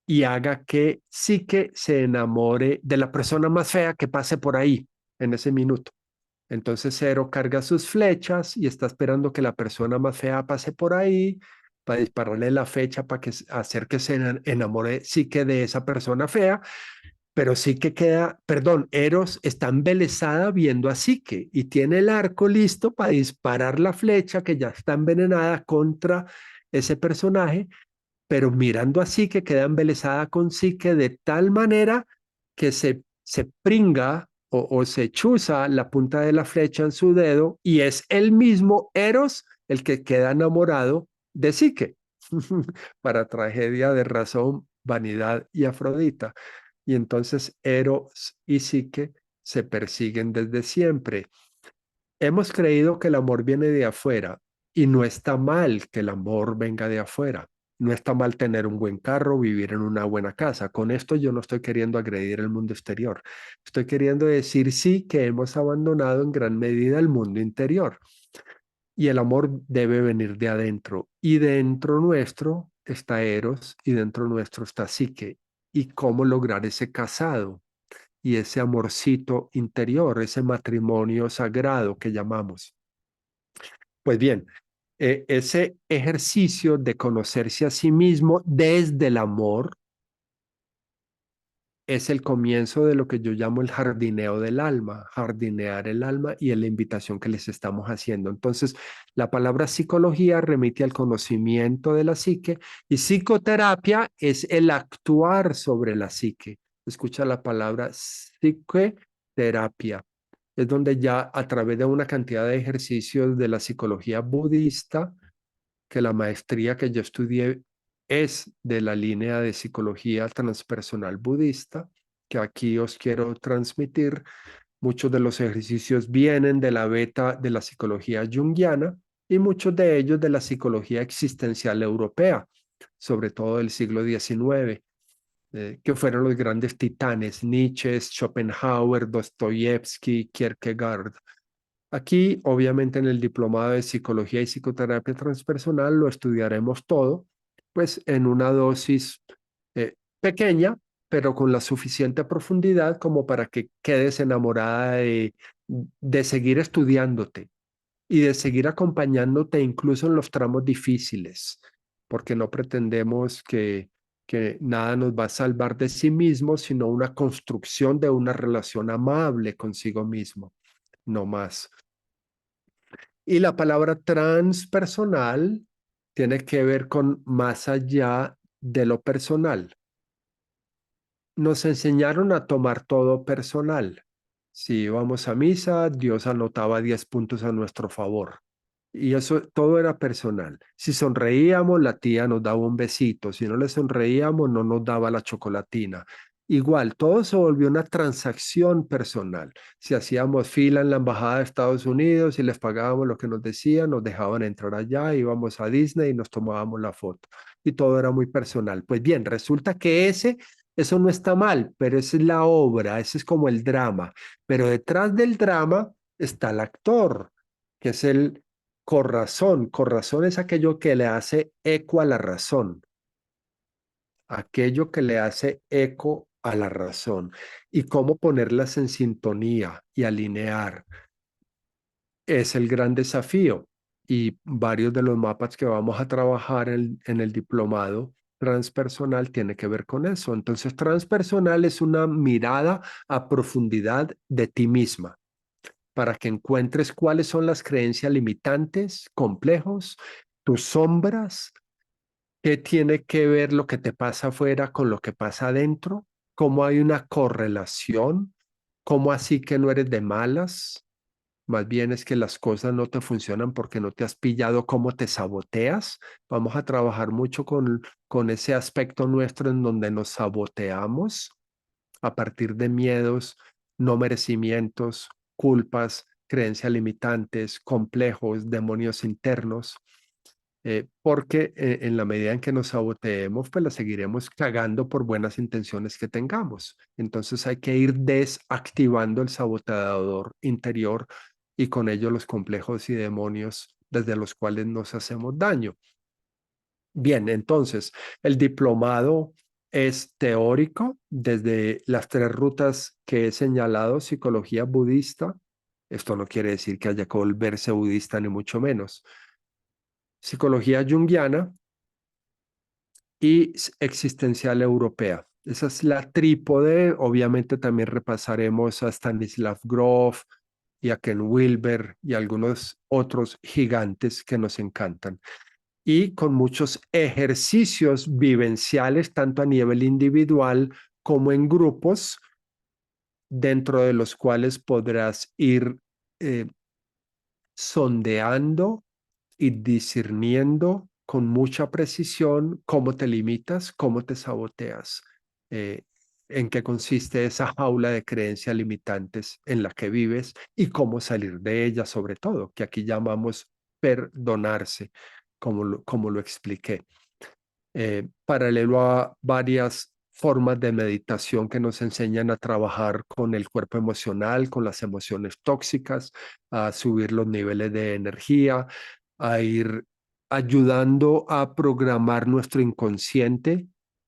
y haga que Psique se enamore de la persona más fea que pase por ahí en ese minuto. Entonces Cero carga sus flechas y está esperando que la persona más fea pase por ahí para dispararle la fecha para hacer que se enamore Psique de esa persona fea. Pero Psique queda, perdón, Eros está embelesada viendo a Psique y tiene el arco listo para disparar la flecha que ya está envenenada contra ese personaje, pero mirando a Psique queda embelesada con Psique de tal manera que se pringa o se chuza la punta de la flecha en su dedo y es el mismo Eros el que queda enamorado de Psique. Para tragedia de razón, vanidad y Afrodita. Y entonces Eros y Psique se persiguen desde siempre. Hemos creído que el amor viene de afuera y no está mal que el amor venga de afuera. No está mal tener un buen carro, vivir en una buena casa. Con esto yo no estoy queriendo agredir el mundo exterior. Estoy queriendo decir sí que hemos abandonado en gran medida el mundo interior. Y el amor debe venir de adentro. Y dentro nuestro está Eros y dentro nuestro está Psique. ¿Y cómo lograr ese casado y ese amorcito interior, ese matrimonio sagrado que llamamos? Pues bien, ese ejercicio de conocerse a sí mismo desde el amor es el comienzo de lo que yo llamo el jardineo del alma, jardinear el alma y es la invitación que les estamos haciendo. Entonces, la palabra psicología remite al conocimiento de la psique y psicoterapia es el actuar sobre la psique. Escucha la palabra psicoterapia. Es donde ya a través de una cantidad de ejercicios de la psicología budista, que la maestría que yo estudié es de la línea de psicología transpersonal budista, que aquí os quiero transmitir. Muchos de los ejercicios vienen de la beta de la psicología junguiana y muchos de ellos de la psicología existencial europea, sobre todo del siglo XIX, que fueron los grandes titanes, Nietzsche, Schopenhauer, Dostoyevsky, Kierkegaard. Aquí, obviamente, en el diplomado de psicología y psicoterapia transpersonal lo estudiaremos todo, pues en una dosis pequeña, pero con la suficiente profundidad como para que quedes enamorada de seguir estudiándote y de seguir acompañándote incluso en los tramos difíciles, porque no pretendemos que nada nos va a salvar de sí mismo, sino una construcción de una relación amable consigo mismo, no más. Y la palabra transpersonal tiene que ver con más allá de lo personal. Nos enseñaron a tomar todo personal. Si íbamos a misa, Dios anotaba 10 puntos a nuestro favor. Y eso todo era personal. Si sonreíamos, la tía nos daba un besito. Si no le sonreíamos, no nos daba la chocolatina. Igual, todo se volvió una transacción personal. Si hacíamos fila en la embajada de Estados Unidos y les pagábamos lo que nos decían, nos dejaban entrar allá, íbamos a Disney y nos tomábamos la foto. Y todo era muy personal. Pues bien, resulta que eso no está mal, pero esa es la obra, ese es como el drama. Pero detrás del drama está el actor, que es el corrazón. Corrazón es aquello que le hace eco a la razón, aquello que le hace eco a la razón y cómo ponerlas en sintonía y alinear es el gran desafío. Y varios de los mapas que vamos a trabajar en el diplomado transpersonal tiene que ver con eso. Entonces, transpersonal es una mirada a profundidad de ti misma para que encuentres cuáles son las creencias limitantes, complejos, tus sombras, qué tiene que ver lo que te pasa afuera con lo que pasa adentro, cómo hay una correlación, cómo así que no eres de malas, más bien es que las cosas no te funcionan porque no te has pillado cómo te saboteas. Vamos a trabajar mucho con ese aspecto nuestro en donde nos saboteamos a partir de miedos, no merecimientos, culpas, creencias limitantes, complejos, demonios internos, porque en la medida en que nos saboteemos, pues la seguiremos cagando por buenas intenciones que tengamos. Entonces hay que ir desactivando el saboteador interior y con ello los complejos y demonios desde los cuales nos hacemos daño. Bien, entonces, el diplomado es teórico desde las tres rutas que he señalado, psicología budista. Esto no quiere decir que haya que volverse budista, ni mucho menos. Psicología junguiana y existencial europea. esa es la trípode. Obviamente también repasaremos a Stanislav Grof y a Ken Wilber y algunos otros gigantes que nos encantan. Y con muchos ejercicios vivenciales, tanto a nivel individual como en grupos, dentro de los cuales podrás ir eh, sondeando y discerniendo con mucha precisión cómo te limitas, cómo te saboteas, eh, en qué consiste esa jaula de creencias limitantes en la que vives y cómo salir de ella, sobre todo, que aquí llamamos perdonarse, como lo expliqué. Paralelo a varias formas de meditación que nos enseñan a trabajar con el cuerpo emocional, con las emociones tóxicas, a subir los niveles de energía, a ir ayudando a programar nuestro inconsciente,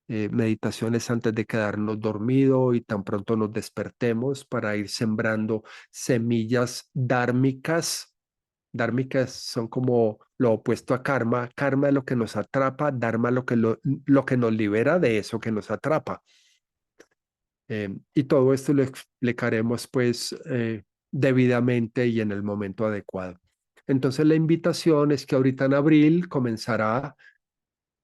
meditaciones antes de quedarnos dormidos y tan pronto nos despertemos para ir sembrando semillas dármicas. Dármicas son como lo opuesto a karma. Karma es lo que nos atrapa, dharma lo que nos libera de eso que nos atrapa. Y todo esto lo explicaremos pues debidamente y en el momento adecuado. Entonces la invitación es que ahorita en abril comenzará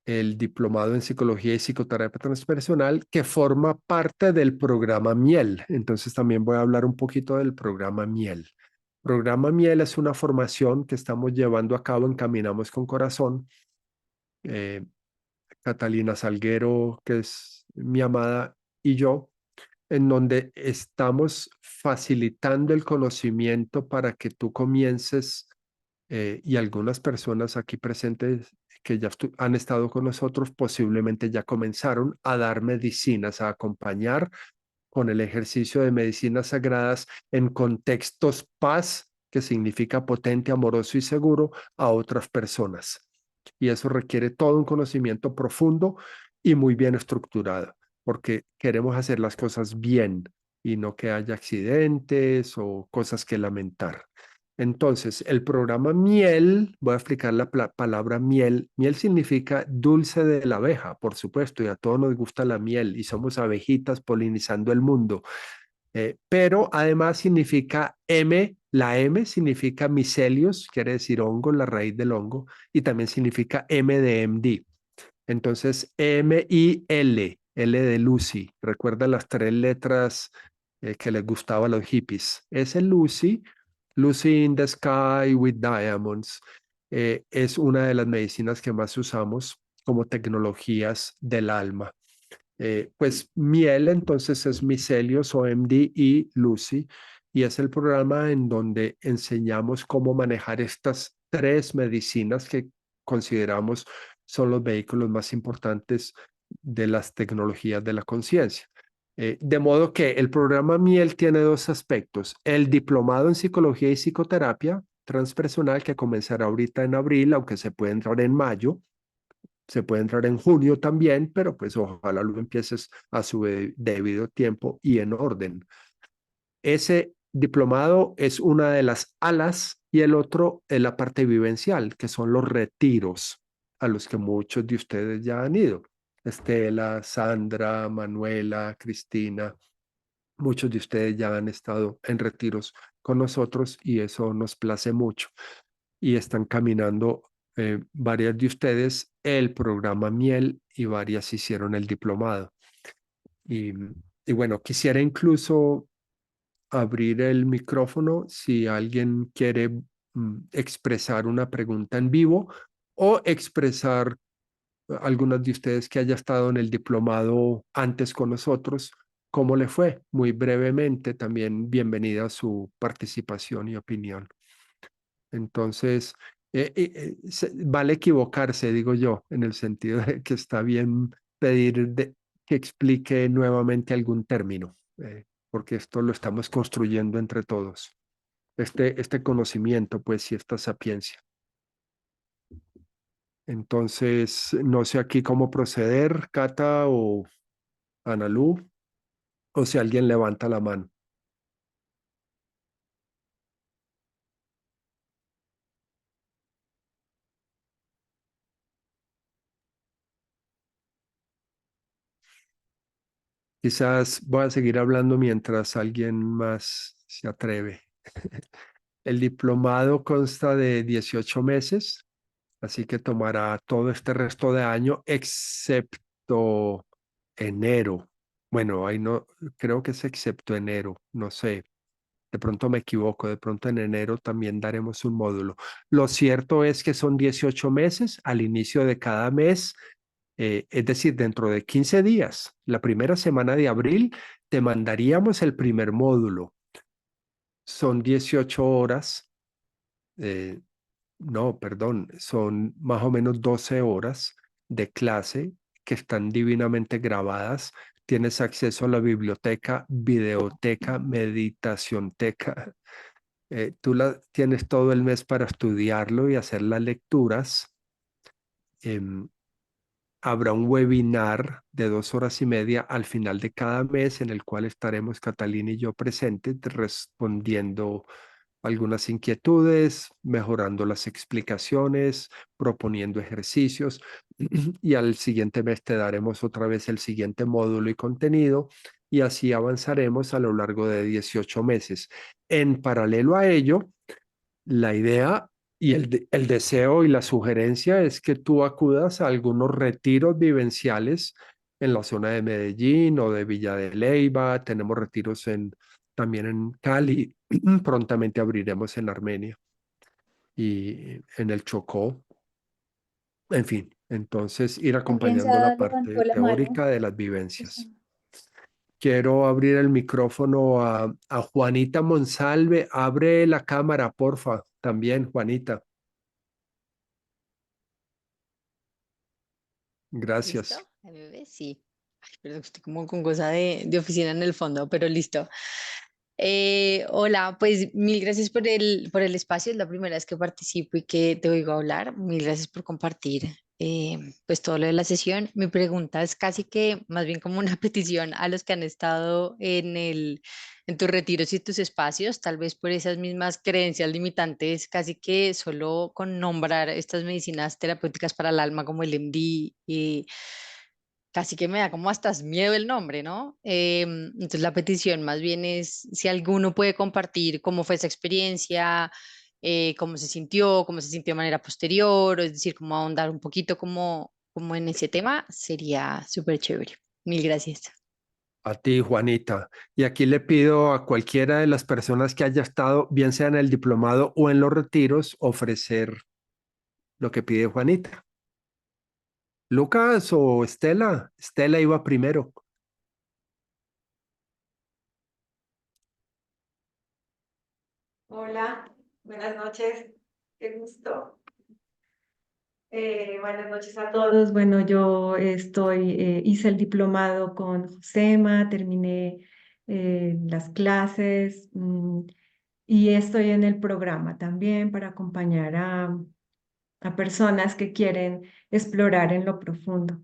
el diplomado en psicología y psicoterapia transpersonal que forma parte del programa Miel. Entonces también voy a hablar un poquito del programa Miel. Programa Miel es una formación que estamos llevando a cabo en Caminamos con Corazón. Eh, Catalina Salguero, que es mi amada, y yo, en donde estamos facilitando el conocimiento para que tú comiences y algunas personas aquí presentes que ya han estado con nosotros posiblemente ya comenzaron a dar medicinas, a acompañar con el ejercicio de medicinas sagradas en contextos paz, que significa potente, amoroso y seguro, a otras personas. Y eso requiere todo un conocimiento profundo y muy bien estructurado, porque queremos hacer las cosas bien y no que haya accidentes o cosas que lamentar. Entonces, el programa Miel, voy a explicar la palabra miel. Miel significa dulce de la abeja, por supuesto, y a todos nos gusta la miel y somos abejitas polinizando el mundo. Pero además significa M, la M significa micelios, quiere decir hongo, la raíz del hongo, y también significa M de MD. Entonces, M-I-L, L de Lucy. Recuerda las tres letras que les gustaba a los hippies. Ese Lucy, Lucy in the Sky with Diamonds, es una de las medicinas que más usamos como tecnologías del alma. Pues miel entonces es Micelios o MD y Lucy, y es el programa en donde enseñamos cómo manejar estas tres medicinas que consideramos son los vehículos más importantes de las tecnologías de la conciencia. De modo que el programa Miel tiene dos aspectos: el diplomado en psicología y psicoterapia transpersonal que comenzará ahorita en abril, aunque se puede entrar en mayo, se puede entrar en junio también, pero pues ojalá lo empieces a su debido tiempo y en orden. Ese diplomado es una de las alas y el otro es la parte vivencial, que son los retiros a los que muchos de ustedes ya han ido. Estela, Sandra, Manuela, Cristina, muchos de ustedes ya han estado en retiros con nosotros y eso nos place mucho. Y están caminando varias de ustedes el programa Miel y varias hicieron el diplomado. Y, y bueno, quisiera incluso abrir el micrófono si alguien quiere expresar una pregunta en vivo o expresar algunas de ustedes que haya estado en el diplomado antes con nosotros, cómo le fue. Muy brevemente, también bienvenida a su participación y opinión. Entonces, vale equivocarse, digo yo, en el sentido de que está bien pedir que explique nuevamente algún término, porque esto lo estamos construyendo entre todos. Este conocimiento, pues, y esta sapiencia. Entonces, no sé aquí cómo proceder, Cata o Analú, o si alguien levanta la mano. Quizás voy a seguir hablando mientras alguien más se atreve. El diplomado consta de 18 meses, así que tomará todo este resto de año, excepto enero. Bueno, ahí no, creo que es excepto enero, no sé. De pronto me equivoco, de pronto en enero también daremos un módulo. Lo cierto es que son 18 meses al inicio de cada mes, es decir, dentro de 15 días, la primera semana de abril, te mandaríamos el primer módulo. Son 18 horas, eh, no, perdón, son más o menos 12 horas de clase que están divinamente grabadas. Tienes acceso a la biblioteca, videoteca, meditacionteca. Tú tienes todo el mes para estudiarlo y hacer las lecturas. Em, Habrá un webinar de 2 horas y media al final de cada mes en el cual estaremos Catalina y yo presentes respondiendo algunas inquietudes, mejorando las explicaciones, proponiendo ejercicios y al siguiente mes te daremos otra vez el siguiente módulo y contenido y así avanzaremos a lo largo de 18 meses. En paralelo a ello, la idea y el deseo y la sugerencia es que tú acudas a algunos retiros vivenciales en la zona de Medellín o de Villa de Leyva. Tenemos retiros también en Cali. Prontamente abriremos en Armenia y en el Chocó. En fin, entonces ir ¿Alguien acompañando la ya levantó parte la mano? teórica de las vivencias. Quiero abrir el micrófono a Juanita Monsalve. Abre la cámara, porfa. También, Juanita. ¿Listo? Gracias. ¿A mi bebé? Sí. Ay, perdón, estoy como con cosa de oficina en el fondo, pero listo. Hola, pues mil gracias por el espacio. Es la primera vez que participo y que te oigo hablar. Mil gracias por compartir pues todo lo de la sesión. Mi pregunta es casi que más bien como una petición a los que han estado en tus retiros y tus espacios, tal vez por esas mismas creencias limitantes, casi que solo con nombrar estas medicinas terapéuticas para el alma como el MD casi que me da como hasta miedo el nombre, ¿no? Entonces la petición más bien es si alguno puede compartir cómo fue esa experiencia, cómo se sintió de manera posterior, o es decir, cómo ahondar un poquito como en ese tema, sería súper chévere. Mil gracias. A ti, Juanita. Y aquí le pido a cualquiera de las personas que haya estado, bien sea en el diplomado o en los retiros, ofrecer lo que pide Juanita. Lucas o Estela. Estela iba primero. Hola, buenas noches, qué gusto. Buenas noches a todos. Bueno, yo hice el diplomado con Josema, terminé las clases y estoy en el programa también para acompañar a personas que quieren explorar en lo profundo.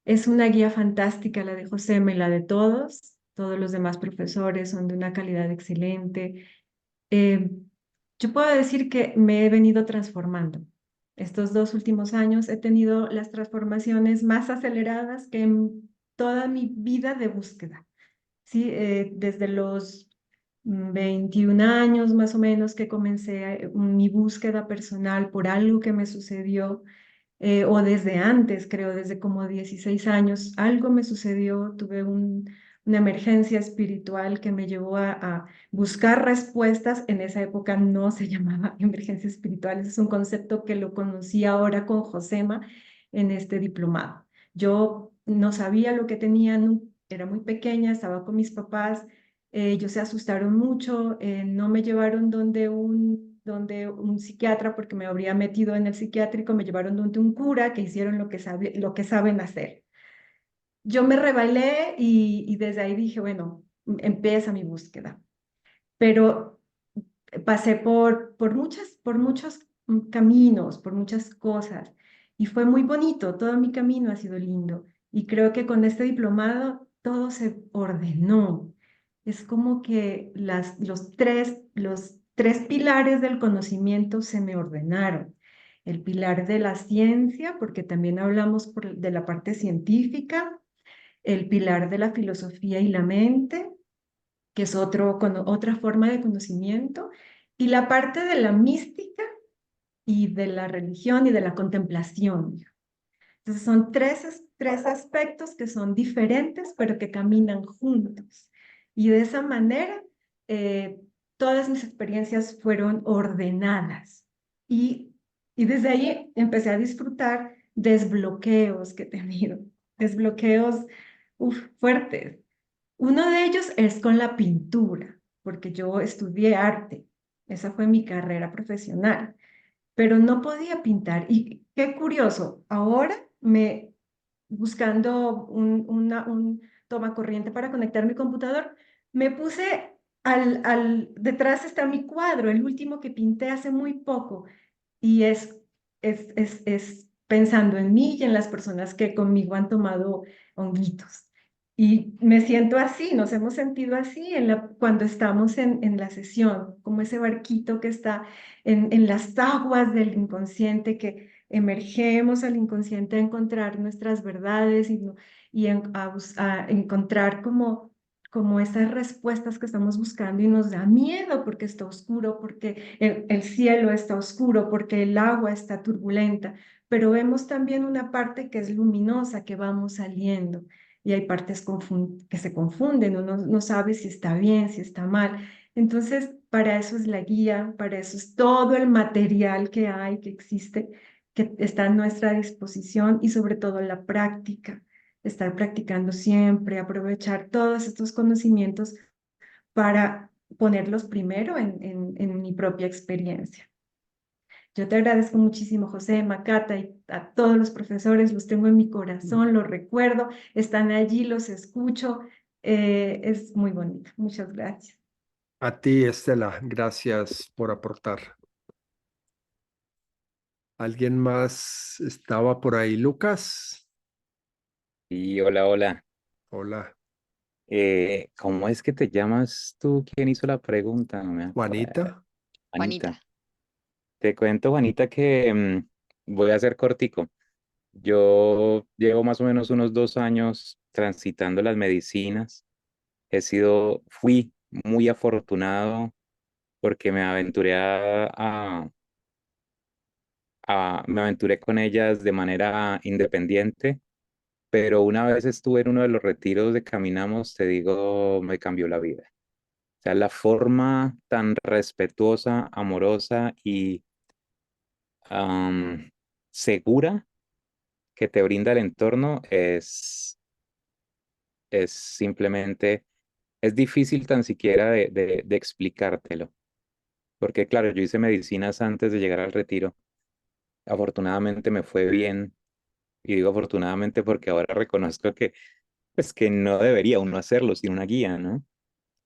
Es una guía fantástica la de Josema y la de todos. Todos los demás profesores son de una calidad excelente. Eh, yo puedo decir que me he venido transformando. Estos 2 últimos años he tenido las transformaciones más aceleradas que en toda mi vida de búsqueda. Sí, desde los 21 años más o menos que comencé mi búsqueda personal por algo que me sucedió o desde antes, creo, desde como 16 años, algo me sucedió, tuve una emergencia espiritual que me llevó a buscar respuestas. En esa época no se llamaba emergencia espiritual, ese es un concepto que lo conocí ahora con Josema en este diplomado. Yo no sabía lo que tenía, era muy pequeña, estaba con mis papás, ellos se asustaron mucho, no me llevaron donde un psiquiatra porque me habría metido en el psiquiátrico, me llevaron donde un cura que hicieron lo que saben hacer. Yo me rebelé y desde ahí dije, bueno, empieza mi búsqueda. Pero pasé por muchos caminos, por muchas cosas y fue muy bonito, todo mi camino ha sido lindo y creo que con este diplomado todo se ordenó. Es como que los tres pilares del conocimiento se me ordenaron. El pilar de la ciencia, porque también hablamos de la parte científica, el pilar de la filosofía y la mente, que es otra forma de conocimiento, y la parte de la mística y de la religión y de la contemplación. Entonces son tres aspectos que son diferentes, pero que caminan juntos. Y de esa manera, todas mis experiencias fueron ordenadas. Y, y desde ahí empecé a disfrutar desbloqueos que he tenido, desbloqueos fuertes. Uno de ellos es con la pintura, porque yo estudié arte. Esa fue mi carrera profesional, pero no podía pintar. Y qué curioso, ahora buscando un toma corriente para conectar mi computador, me puse detrás está mi cuadro, el último que pinté hace muy poco, y es pensando en mí y en las personas que conmigo han tomado honguitos. Y me siento así, nos hemos sentido así cuando estamos en la sesión, como ese barquito que está en las aguas del inconsciente, que emergemos al inconsciente a encontrar nuestras verdades a encontrar como esas respuestas que estamos buscando y nos da miedo porque está oscuro, porque el cielo está oscuro, porque el agua está turbulenta, pero vemos también una parte que es luminosa, que vamos saliendo. Y hay partes que se confunden, uno no sabe si está bien, si está mal. Entonces, para eso es la guía, para eso es todo el material que hay, que existe, que está a nuestra disposición y sobre todo la práctica, estar practicando siempre, aprovechar todos estos conocimientos para ponerlos primero en mi propia experiencia. Yo te agradezco muchísimo, José, Macata, y a todos los profesores, los tengo en mi corazón, los recuerdo, están allí, los escucho, es muy bonito. Muchas gracias. A ti, Estela, gracias por aportar. ¿Alguien más estaba por ahí? Lucas. Y hola, hola. Hola. ¿Cómo es que te llamas tú? ¿Quién hizo la pregunta? No me acuerdo. Juanita. Juanita. Te cuento, Juanita, que voy a ser cortico. Yo llevo más o menos unos 2 años transitando las medicinas. Fui muy afortunado porque me aventuré con ellas de manera independiente, pero una vez estuve en uno de los retiros de Caminamos, te digo, me cambió la vida. O sea, la forma tan respetuosa, amorosa y am, segura que te brinda el entorno es simplemente, es difícil tan siquiera de explicártelo. Porque claro, yo hice medicinas antes de llegar al retiro. Afortunadamente me fue bien. Y digo afortunadamente porque ahora reconozco que, pues, que no debería uno hacerlo sin una guía, ¿no?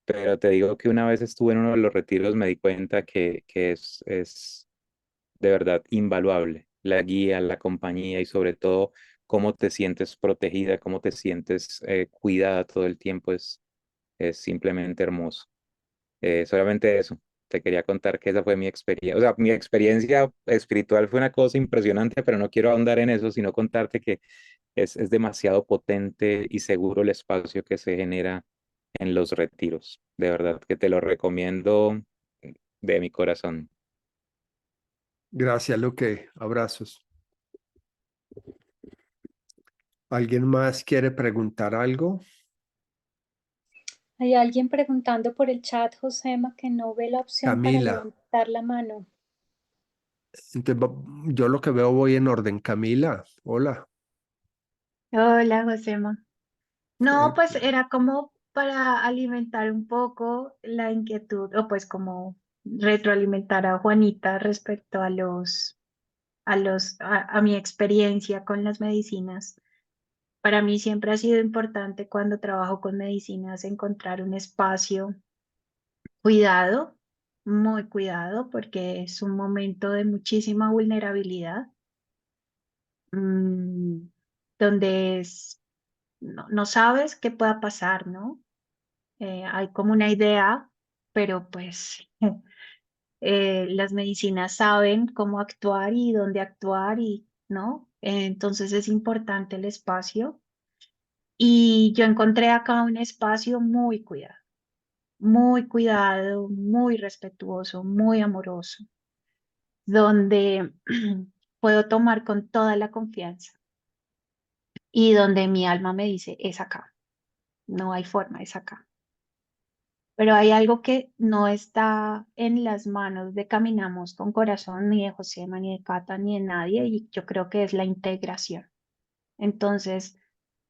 Pero te digo que una vez estuve en uno de los retiros, me di cuenta que es de verdad invaluable la guía, la compañía y sobre todo cómo te sientes protegida, cómo te sientes cuidada todo el tiempo es simplemente hermoso. Solamente eso. Te quería contar que esa fue mi experiencia. O sea, mi experiencia espiritual fue una cosa impresionante, pero no quiero ahondar en eso, sino contarte que es demasiado potente y seguro el espacio que se genera en los retiros. De verdad que te lo recomiendo de mi corazón. Gracias, Luque. Abrazos. ¿Alguien más quiere preguntar algo? Hay alguien preguntando por el chat, Josema, que no ve la opción para Camila. levantar la mano. Entonces, yo lo que veo voy en orden. Camila, hola. Hola, Josema. No, Eh, pues era como para alimentar un poco la inquietud, o pues como retroalimentar a Juanita respecto a mi experiencia con las medicinas. Para mí siempre ha sido importante cuando trabajo con medicinas encontrar un espacio cuidado, muy cuidado, porque es un momento de muchísima vulnerabilidad, mm, donde no sabes qué pueda pasar, ¿no? Hay como una idea, pero pues las medicinas saben cómo actuar y dónde actuar y, ¿no? Entonces es importante el espacio. Y yo encontré acá un espacio muy cuidado, muy respetuoso, muy amoroso, donde puedo tomar con toda la confianza y donde mi alma me dice, es acá, no hay forma, es acá. Pero hay algo que no está en las manos de Caminamos con Corazón, ni de Josema, ni de Cata, ni de nadie, y yo creo que es la integración. Entonces,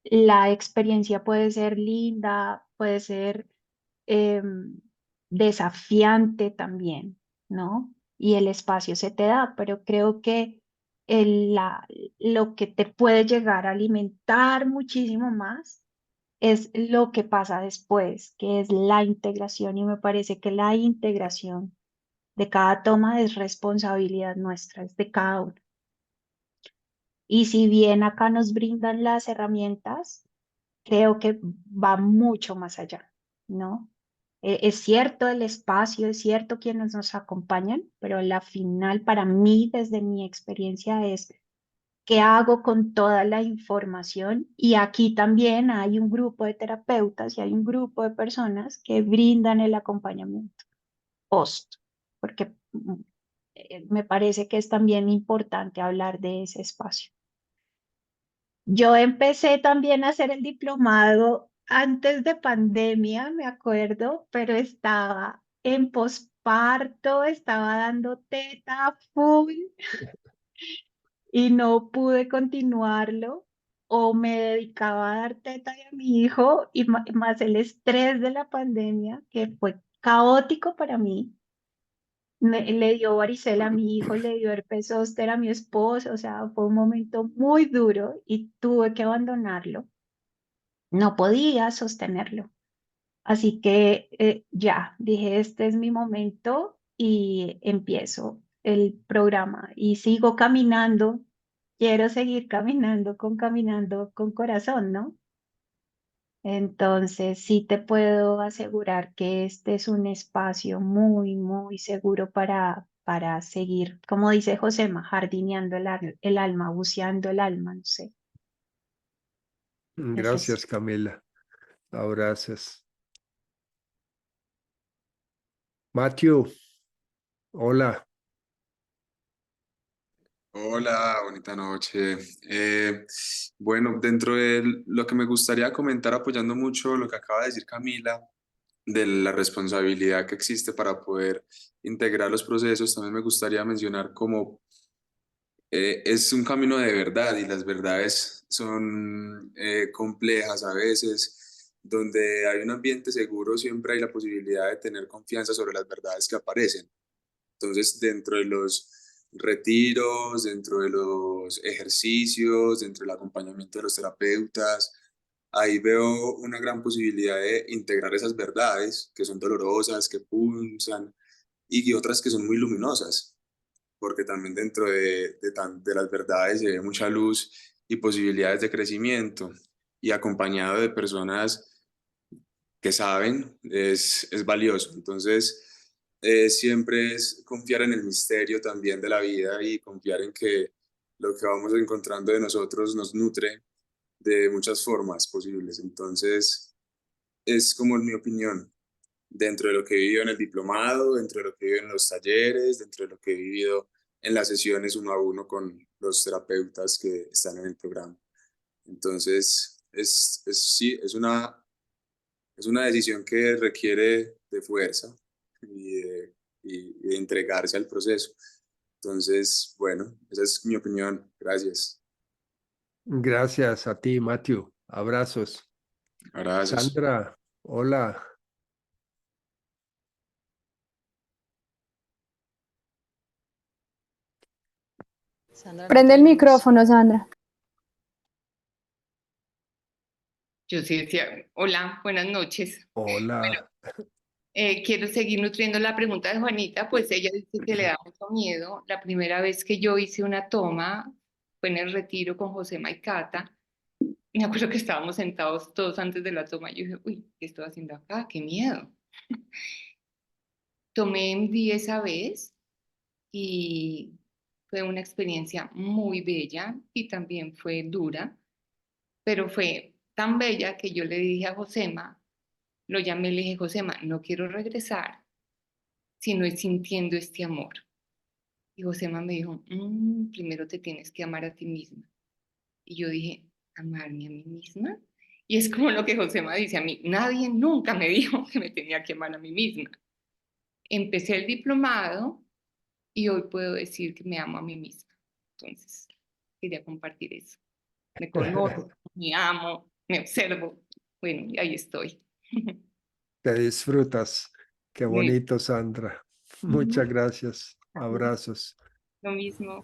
la experiencia puede ser linda, puede ser desafiante también, ¿no? Y el espacio se te da, pero creo que lo que te puede llegar a alimentar muchísimo más es lo que pasa después, que es la integración, y me parece que la integración de cada toma es responsabilidad nuestra, es de cada uno. Y si bien acá nos brindan las herramientas, creo que va mucho más allá, ¿no? Es cierto el espacio, es cierto quienes nos acompañan, pero la final para mí, desde mi experiencia, es qué hago con toda la información. Y aquí también hay un grupo de terapeutas y hay un grupo de personas que brindan el acompañamiento post, porque me parece que es también importante hablar de ese espacio. Yo empecé también a hacer el diplomado antes de pandemia, me acuerdo, pero estaba en posparto, estaba dando teta full y no pude continuarlo, o me dedicaba a dar teta a mi hijo y más el estrés de la pandemia, que fue caótico para mí. Le dio varicela a mi hijo, le dio herpes zóster a mi esposo, o sea, fue un momento muy duro y tuve que abandonarlo. No podía sostenerlo. Así que ya, dije, este es mi momento y empiezo el programa y sigo caminando. Quiero seguir caminando con corazón, ¿no? Entonces, sí te puedo asegurar que este es un espacio muy seguro para seguir, como dice Josema, jardineando el alma, buceando el alma, no sé. Es eso. Gracias, Camila. Abrazos. Matthew, hola. Hola, bonita noche. Bueno, dentro de lo que me gustaría comentar, apoyando mucho lo que acaba de decir Camila, de la responsabilidad que existe para poder integrar los procesos, también me gustaría mencionar cómo es un camino de verdad y las verdades son complejas a veces. Donde hay un ambiente seguro, siempre hay la posibilidad de tener confianza sobre las verdades que aparecen. Entonces, dentro de los retiros, dentro de los ejercicios, dentro del acompañamiento de los terapeutas, ahí veo una gran posibilidad de integrar esas verdades que son dolorosas, que punzan, y otras que son muy luminosas, porque también dentro de las verdades se ve mucha luz y posibilidades de crecimiento, y acompañado de personas que saben, es valioso. Entonces, siempre es confiar en el misterio también de la vida y confiar en que lo que vamos encontrando de nosotros nos nutre de muchas formas posibles. Entonces, es como mi opinión, dentro de lo que he vivido en el diplomado, dentro de lo que he vivido en los talleres, dentro de lo que he vivido en las sesiones uno a uno con los terapeutas que están en el programa. Entonces, sí, es una decisión que requiere de fuerza y de entregarse al proceso. Entonces, bueno, esa es mi opinión. Gracias. Gracias a ti, Matthew. Abrazos. Abrazos. Sandra, hola. Sandra, no Prende el tenemos. micrófono, Sandra. Yo sí decía, hola, buenas noches. Hola. Quiero seguir nutriendo la pregunta de Juanita, pues ella dice que le da mucho miedo. La primera vez que yo hice una toma fue en el retiro con José Maicata. Me acuerdo que estábamos sentados todos antes de la toma y yo dije, uy, ¿qué estoy haciendo acá? ¡Qué miedo! Tomé MD esa vez y fue una experiencia muy bella y también fue dura, pero fue tan bella que yo le dije a Josema, lo llamé y le dije, Josema, no quiero regresar si no es sintiendo este amor. Y Josema me dijo, primero te tienes que amar a ti misma. Y yo dije, ¿amarme a mí misma? Y es como lo que Josema dice a mí, nadie nunca me dijo que me tenía que amar a mí misma. Empecé el diplomado y hoy puedo decir que me amo a mí misma. Entonces, quería compartir eso. Me conozco, me amo, me observo. Bueno, y ahí estoy. Te disfrutas. Qué Sí. bonito, Sandra. Muchas gracias. Abrazos. Lo mismo.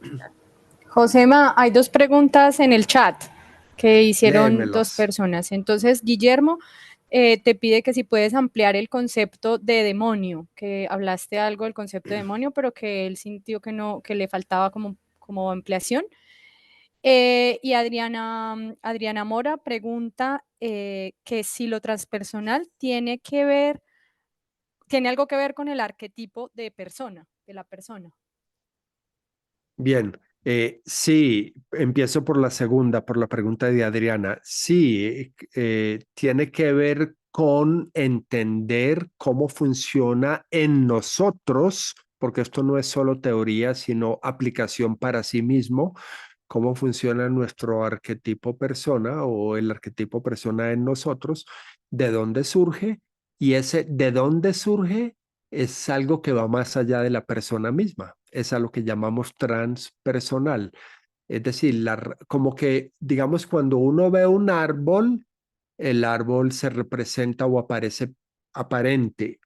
Josema, hay dos preguntas en el chat que hicieron dos Léemelas. personas. Entonces, Guillermo te pide que si puedes ampliar el concepto de demonio, que hablaste algo del concepto de demonio, pero que él sintió que no, que le faltaba como ampliación. Y Adriana Mora pregunta que si lo transpersonal tiene algo que ver con el arquetipo de persona, de la persona. Bien, sí, empiezo por la segunda, por la pregunta de Adriana. Sí, tiene que ver con entender cómo funciona en nosotros, porque esto no es solo teoría, sino aplicación para sí mismo, cómo funciona nuestro arquetipo persona o el arquetipo persona en nosotros, de dónde surge, y ese de dónde surge es algo que va más allá de la persona misma, es a lo que llamamos transpersonal. Es decir, como que, digamos, cuando uno ve un árbol, el árbol se representa o aparece aparente,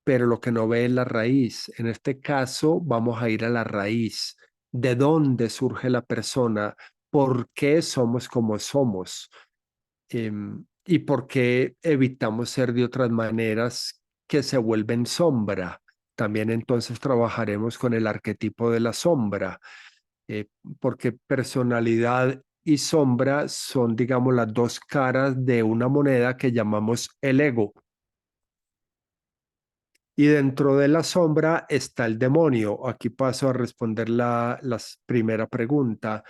pero lo que no ve es la raíz. En este caso, vamos a ir a la raíz. ¿De dónde surge la persona? ¿Por qué somos como somos? ¿Y por qué evitamos ser de otras maneras que se vuelven sombra? También entonces trabajaremos con el arquetipo de la sombra, porque personalidad y sombra son, digamos, las dos caras de una moneda que llamamos el ego. Y dentro de la sombra está el demonio. Aquí paso a responder la primera pregunta.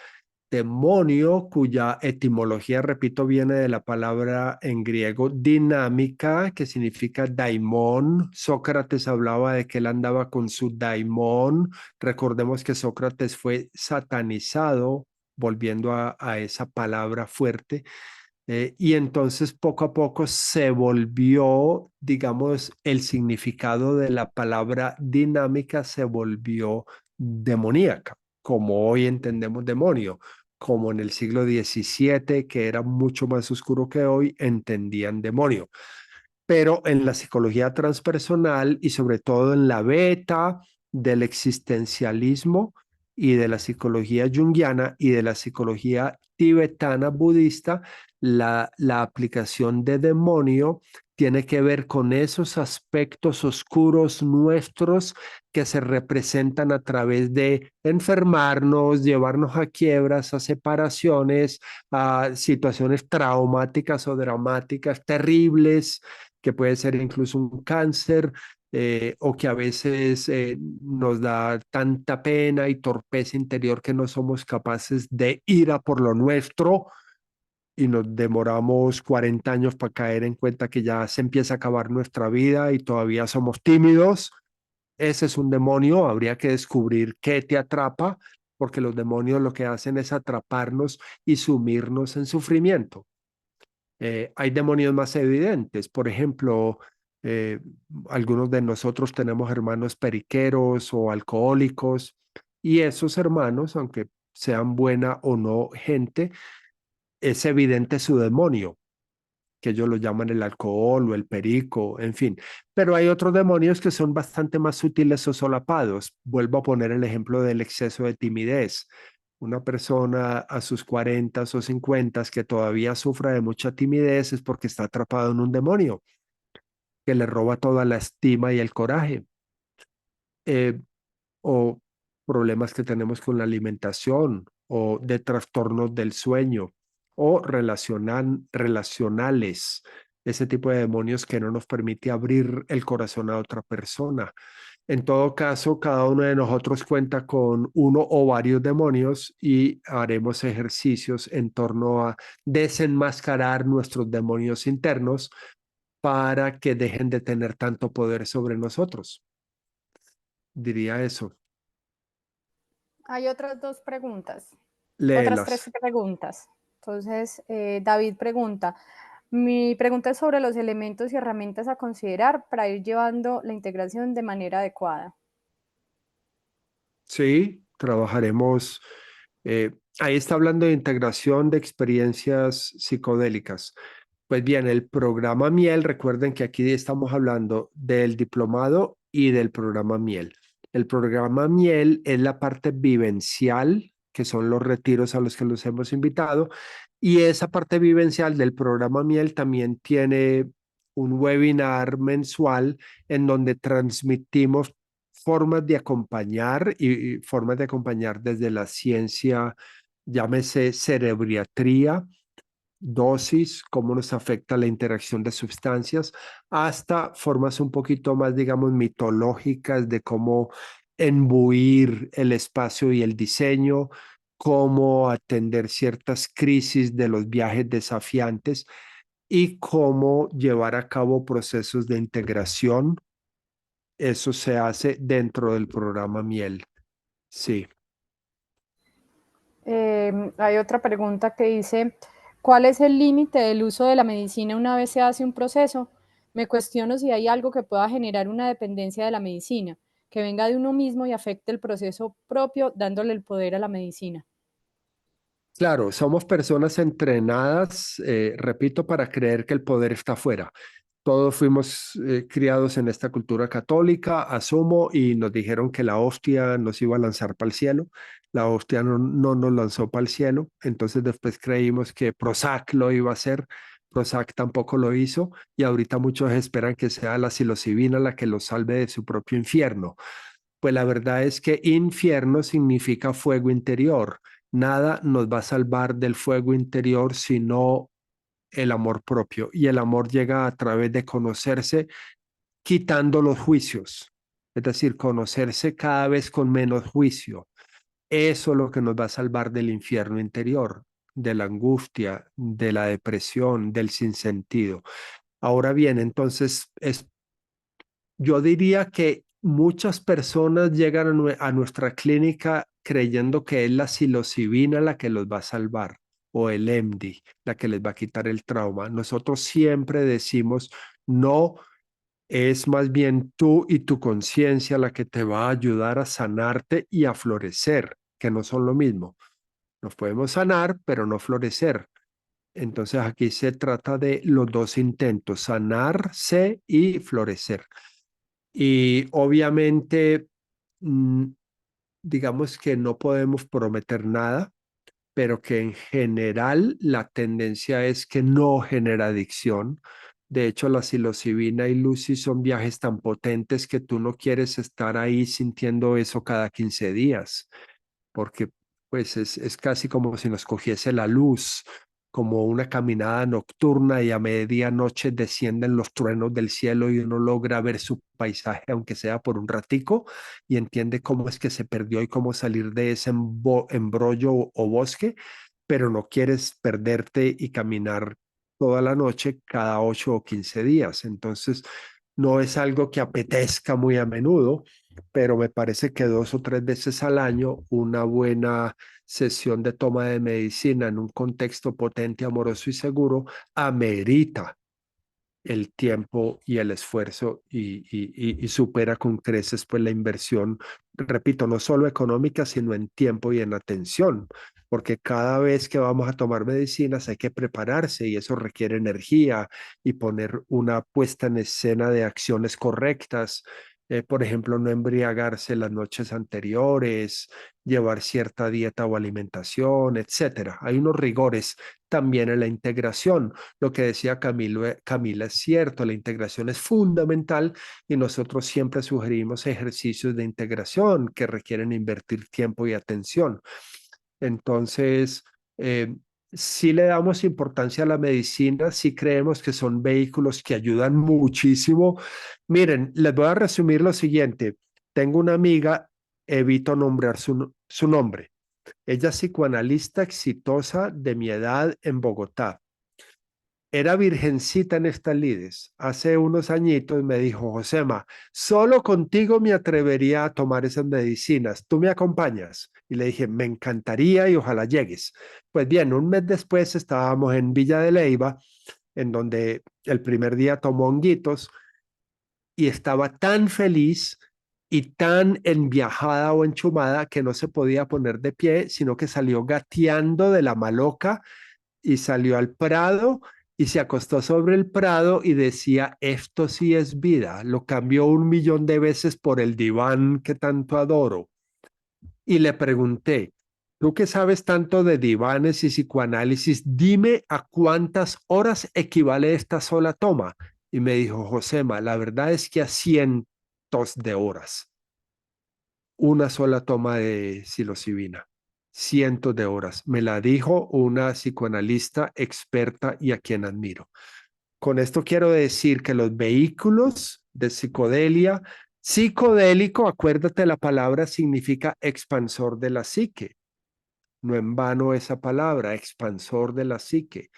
Demonio, cuya etimología, repito, viene de la palabra en griego dinámica, que significa daimón. Sócrates hablaba de que él andaba con su daimón. Recordemos que Sócrates fue satanizado, volviendo a esa palabra fuerte. Y entonces poco a poco se volvió, digamos, el significado de la palabra dinámica se volvió demoníaca, como hoy entendemos demonio, como en el siglo XVII, que era mucho más oscuro que hoy, entendían demonio. Pero en la psicología transpersonal y sobre todo en la beta del existencialismo y de la psicología junguiana y de la psicología tibetana budista, la aplicación de demonio tiene que ver con esos aspectos oscuros nuestros que se representan a través de enfermarnos, llevarnos a quiebras, a separaciones, a situaciones traumáticas o dramáticas terribles, que puede ser incluso un cáncer, o que a veces nos da tanta pena y torpeza interior que no somos capaces de ir a por lo nuestro y nos demoramos 40 años para caer en cuenta que ya se empieza a acabar nuestra vida y todavía somos tímidos. Ese es un demonio, habría que descubrir qué te atrapa, porque los demonios lo que hacen es atraparnos y sumirnos en sufrimiento. Hay demonios más evidentes, por ejemplo, eh, algunos de nosotros tenemos hermanos periqueros o alcohólicos, y esos hermanos, aunque sean buena o no gente, es evidente su demonio, que ellos lo llaman el alcohol o el perico, en fin. Pero hay otros demonios que son bastante más sutiles o solapados. Vuelvo a poner el ejemplo del exceso de timidez. Una persona a sus 40 o 50 que todavía sufra de mucha timidez es porque está atrapado en un demonio que le roba toda la estima y el coraje. O problemas que tenemos con la alimentación o de trastornos del sueño o relacionales, ese tipo de demonios que no nos permite abrir el corazón a otra persona. En todo caso, cada uno de nosotros cuenta con uno o varios demonios y haremos ejercicios en torno a desenmascarar nuestros demonios internos para que dejen de tener tanto poder sobre nosotros. Diría eso. Hay otras dos preguntas, otras Léelas. 3 preguntas. Entonces, David pregunta, mi pregunta es sobre los elementos y herramientas a considerar para ir llevando la integración de manera adecuada. Sí, trabajaremos. Ahí está hablando de integración de experiencias psicodélicas. Pues bien, el programa Miel, recuerden que aquí estamos hablando del diplomado y del programa Miel. El programa Miel es la parte vivencial, que son los retiros a los que los hemos invitado, y esa parte vivencial del programa Miel también tiene un webinar mensual en donde transmitimos formas de acompañar y formas de acompañar desde la ciencia, llámese cerebriatría, dosis, cómo nos afecta la interacción de sustancias, hasta formas un poquito más, digamos, mitológicas de cómo embuir el espacio y el diseño, cómo atender ciertas crisis de los viajes desafiantes y cómo llevar a cabo procesos de integración. Eso se hace dentro del programa Miel. Sí. Hay otra pregunta que dice, ¿cuál es el límite del uso de la medicina una vez se hace un proceso? Me cuestiono si hay algo que pueda generar una dependencia de la medicina, que venga de uno mismo y afecte el proceso propio, dándole el poder a la medicina. Claro, somos personas entrenadas, repito, para creer que el poder está afuera. Todos fuimos criados en esta cultura católica, asumo, y nos dijeron que la hostia nos iba a lanzar para el cielo. La hostia no nos lanzó para el cielo. Entonces después creímos que Prozac lo iba a hacer. Prozac tampoco lo hizo y ahorita muchos esperan que sea la psilocibina la que los salve de su propio infierno. Pues la verdad es que infierno significa fuego interior. Nada nos va a salvar del fuego interior sino el amor propio. Y el amor llega a través de conocerse quitando los juicios. Es decir, conocerse cada vez con menos juicio. Eso es lo que nos va a salvar del infierno interior, de la angustia, de la depresión, del sinsentido. Ahora bien, entonces, yo diría que muchas personas llegan a nuestra clínica creyendo que es la psilocibina la que los va a salvar o el MD la que les va a quitar el trauma. Nosotros siempre decimos, no, es más bien tú y tu conciencia la que te va a ayudar a sanarte y a florecer, que no son lo mismo. Nos podemos sanar, pero no florecer. Entonces aquí se trata de los dos intentos, sanarse y florecer. Y obviamente, digamos que no podemos prometer nada, pero que en general la tendencia es que no genera adicción. De hecho, la psilocibina y Lucy son viajes tan potentes que tú no quieres estar ahí sintiendo eso cada 15 días, porque pues es casi como si nos cogiese la luz, como una caminada nocturna y a medianoche descienden los truenos del cielo y uno logra ver su paisaje, aunque sea por un ratico, y entiende cómo es que se perdió y cómo salir de ese embrollo o bosque, pero no quieres perderte y caminar toda la noche cada 8 o 15 días. Entonces, no es algo que apetezca muy a menudo, pero me parece que 2 o 3 veces al año una buena sesión de toma de medicina en un contexto potente, amoroso y seguro amerita el tiempo y el esfuerzo y supera con creces pues la inversión, repito, no solo económica, sino en tiempo y en atención, porque cada vez que vamos a tomar medicinas hay que prepararse y eso requiere energía y poner una puesta en escena de acciones correctas. Por ejemplo, no embriagarse las noches anteriores, llevar cierta dieta o alimentación, etcétera. Hay unos rigores también en la integración. Lo que decía Camila es cierto, la integración es fundamental y nosotros siempre sugerimos ejercicios de integración que requieren invertir tiempo y atención. Entonces, sí le damos importancia a la medicina, sí creemos que son vehículos que ayudan muchísimo. Miren, les voy a resumir lo siguiente. tengo una amiga, evito nombrar su nombre. Ella es psicoanalista exitosa de mi edad en Bogotá. Era virgencita en estas lides. Hace unos añitos me dijo, Josema, solo contigo me atrevería a tomar esas medicinas. ¿Tú me acompañas? Y le dije, me encantaría y ojalá llegues. Pues bien, un mes después estábamos en Villa de Leyva, en donde el primer día tomó honguitos y estaba tan feliz y tan enviajada o enchumada que no se podía poner de pie, sino que salió gateando de la maloca y salió al prado y se acostó sobre el prado y decía, esto sí es vida. Lo cambió 1.000.000 de veces por el diván que tanto adoro. Y le pregunté, tú que sabes tanto de divanes y psicoanálisis, dime a cuántas horas equivale esta sola toma. Y me dijo, Josema, la verdad es que a cientos de horas. Una sola toma de psilocibina. Cientos de horas. Me la dijo una psicoanalista experta y a quien admiro. Con esto quiero decir que los vehículos de psicodelia, psicodélico, acuérdate, la palabra significa expansor de la psique. No en vano esa palabra, expansor de la psique,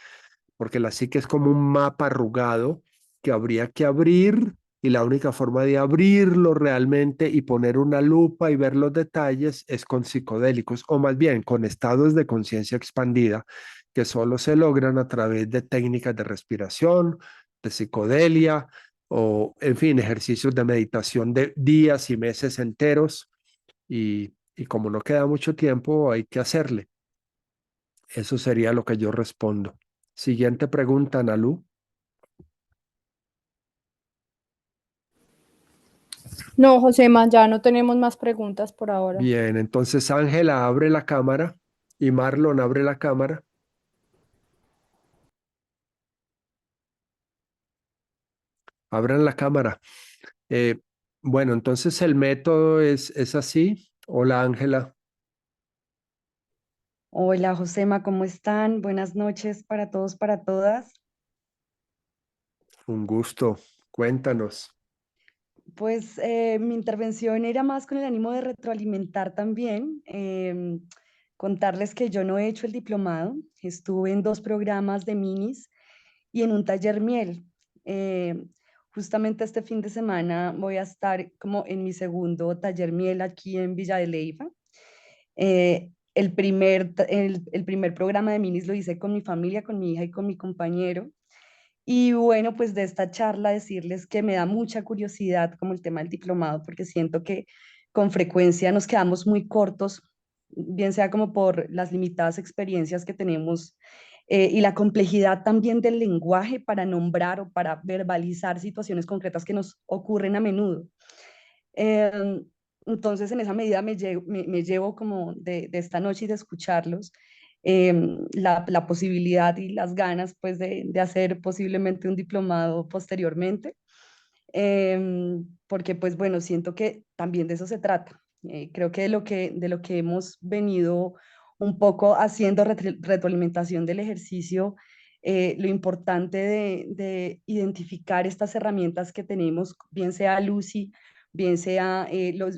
porque la psique es como un mapa arrugado que habría que abrir y la única forma de abrirlo realmente y poner una lupa y ver los detalles es con psicodélicos, o más bien con estados de conciencia expandida que solo se logran a través de técnicas de respiración, de psicodelia o, en fin, ejercicios de meditación de días y meses enteros. Y como no queda mucho tiempo, hay que hacerle. Eso sería lo que yo respondo. Siguiente pregunta, Nalu. No, Josema, ya no tenemos más preguntas por ahora. Bien, entonces Ángela abre la cámara y Marlon abre la cámara. Abran la cámara. Eh, bueno, entonces el método es así. Hola, Ángela. Hola, Josema, ¿cómo están? Buenas noches para todos, para todas. Un gusto. Cuéntanos. Pues mi intervención era más con el ánimo de retroalimentar también, contarles que yo no he hecho el diplomado, estuve en 2 programas de minis y en un taller miel. Eh, Justamente este fin de semana voy a estar como en mi segundo taller miel aquí en Villa de Leyva. El primer programa de minis lo hice con mi familia, con mi hija y con mi compañero. Y bueno, pues de esta charla decirles que me da mucha curiosidad como el tema del diplomado, porque siento que con frecuencia nos quedamos muy cortos, bien sea como por las limitadas experiencias que tenemos y la complejidad también del lenguaje para nombrar o para verbalizar situaciones concretas que nos ocurren a menudo. Em, entonces, en esa medida me llevo como de esta noche y de escucharlos la posibilidad y las ganas pues de hacer posiblemente un diplomado posteriormente, porque pues bueno, siento que también de eso se trata. Creo que de lo que hemos venido un poco haciendo retroalimentación del ejercicio, lo importante de identificar estas herramientas que tenemos, bien sea Lucy, bien sea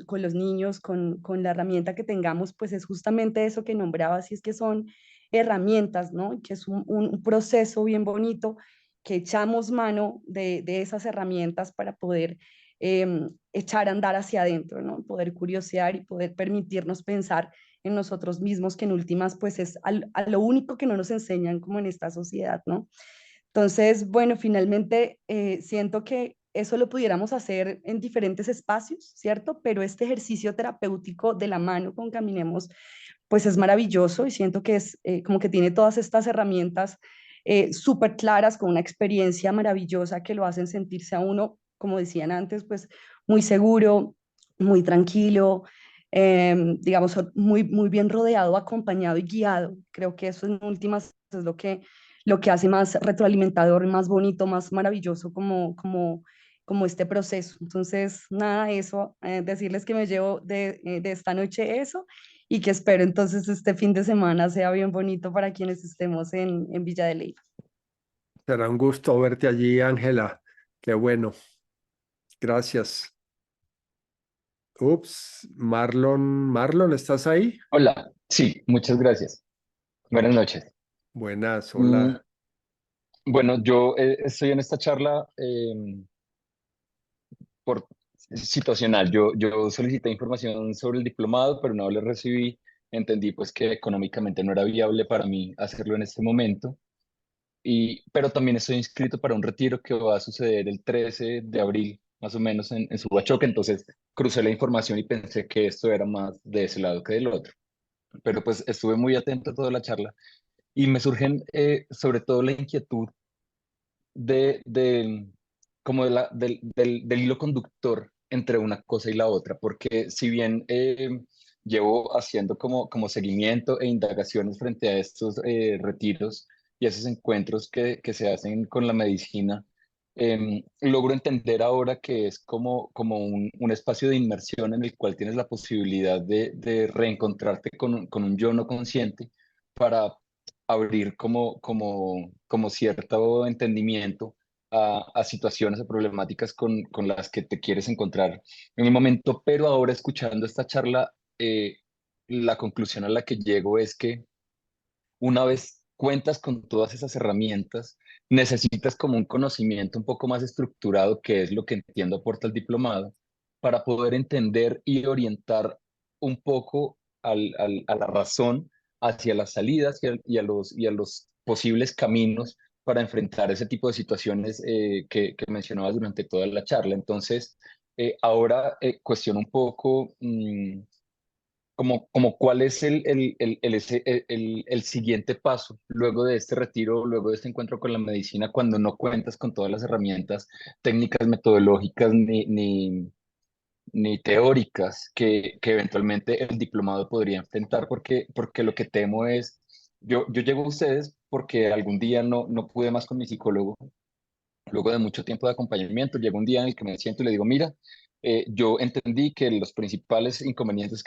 con los niños, con la herramienta que tengamos, pues es justamente eso que nombraba, si es que son herramientas, ¿no? Que es un proceso bien bonito que echamos mano de esas herramientas para poder echar a andar hacia adentro, ¿no? Poder curiosear y poder permitirnos pensar en nosotros mismos, que en últimas pues es a lo único que no nos enseñan como en esta sociedad, ¿no? Entonces, bueno, finalmente siento que eso lo pudiéramos hacer en diferentes espacios, ¿cierto? Pero este ejercicio terapéutico de la mano con Caminemos, pues es maravilloso y siento que es como que tiene todas estas herramientas súper claras, con una experiencia maravillosa que lo hacen sentirse a uno, como decían antes, pues muy seguro, muy tranquilo, digamos, muy bien rodeado, acompañado y guiado. Creo que eso en últimas es lo que hace más retroalimentador, más bonito, más maravilloso como este proceso. Entonces, nada, eso, decirles que me llevo de esta noche eso y que espero entonces este fin de semana sea bien bonito para quienes estemos en Villa de Leyva. Será un gusto verte allí, Ángela. Qué bueno. Gracias. Ups, Marlon, ¿estás ahí? Hola, sí, muchas gracias. Buenas noches. Buenas, Mm, hola. bueno, yo estoy en esta charla por situacional. Yo solicité información sobre el diplomado, pero no lo recibí. Entendí pues que económicamente no era viable para mí hacerlo en este momento. Pero también estoy inscrito para un retiro que va a suceder el 13 de abril, más o menos en Subachoque. Entonces crucé la información y pensé que esto era más de ese lado que del otro. Pero pues estuve muy atento a toda la charla. Y me surgen sobre todo la inquietud de como del hilo conductor entre una cosa y la otra, porque si bien llevo haciendo como seguimiento e indagaciones frente a estos retiros y a esos encuentros que se hacen con la medicina, logro entender ahora que es como un espacio de inmersión en el cual tienes la posibilidad de reencontrarte con un yo no consciente para abrir como cierto entendimiento a situaciones o problemáticas con las que te quieres encontrar en el momento, pero ahora escuchando esta charla, la conclusión a la que llego es que una vez cuentas con todas esas herramientas, necesitas como un conocimiento un poco más estructurado, que es lo que entiendo aporta el diplomado, para poder entender y orientar un poco a la razón hacia las salidas y a los posibles caminos para enfrentar ese tipo de situaciones que mencionabas durante toda la charla. Entonces, ahora cuestiono un poco como cuál es el siguiente paso luego de este retiro, luego de este encuentro con la medicina, cuando no cuentas con todas las herramientas técnicas, metodológicas ni teóricas que eventualmente el diplomado podría enfrentar, porque lo que temo es, yo llego a ustedes porque algún día no pude más con mi psicólogo. Luego de mucho tiempo de acompañamiento, llega un día en el que me siento y le digo, mira, yo entendí que los principales inconvenientes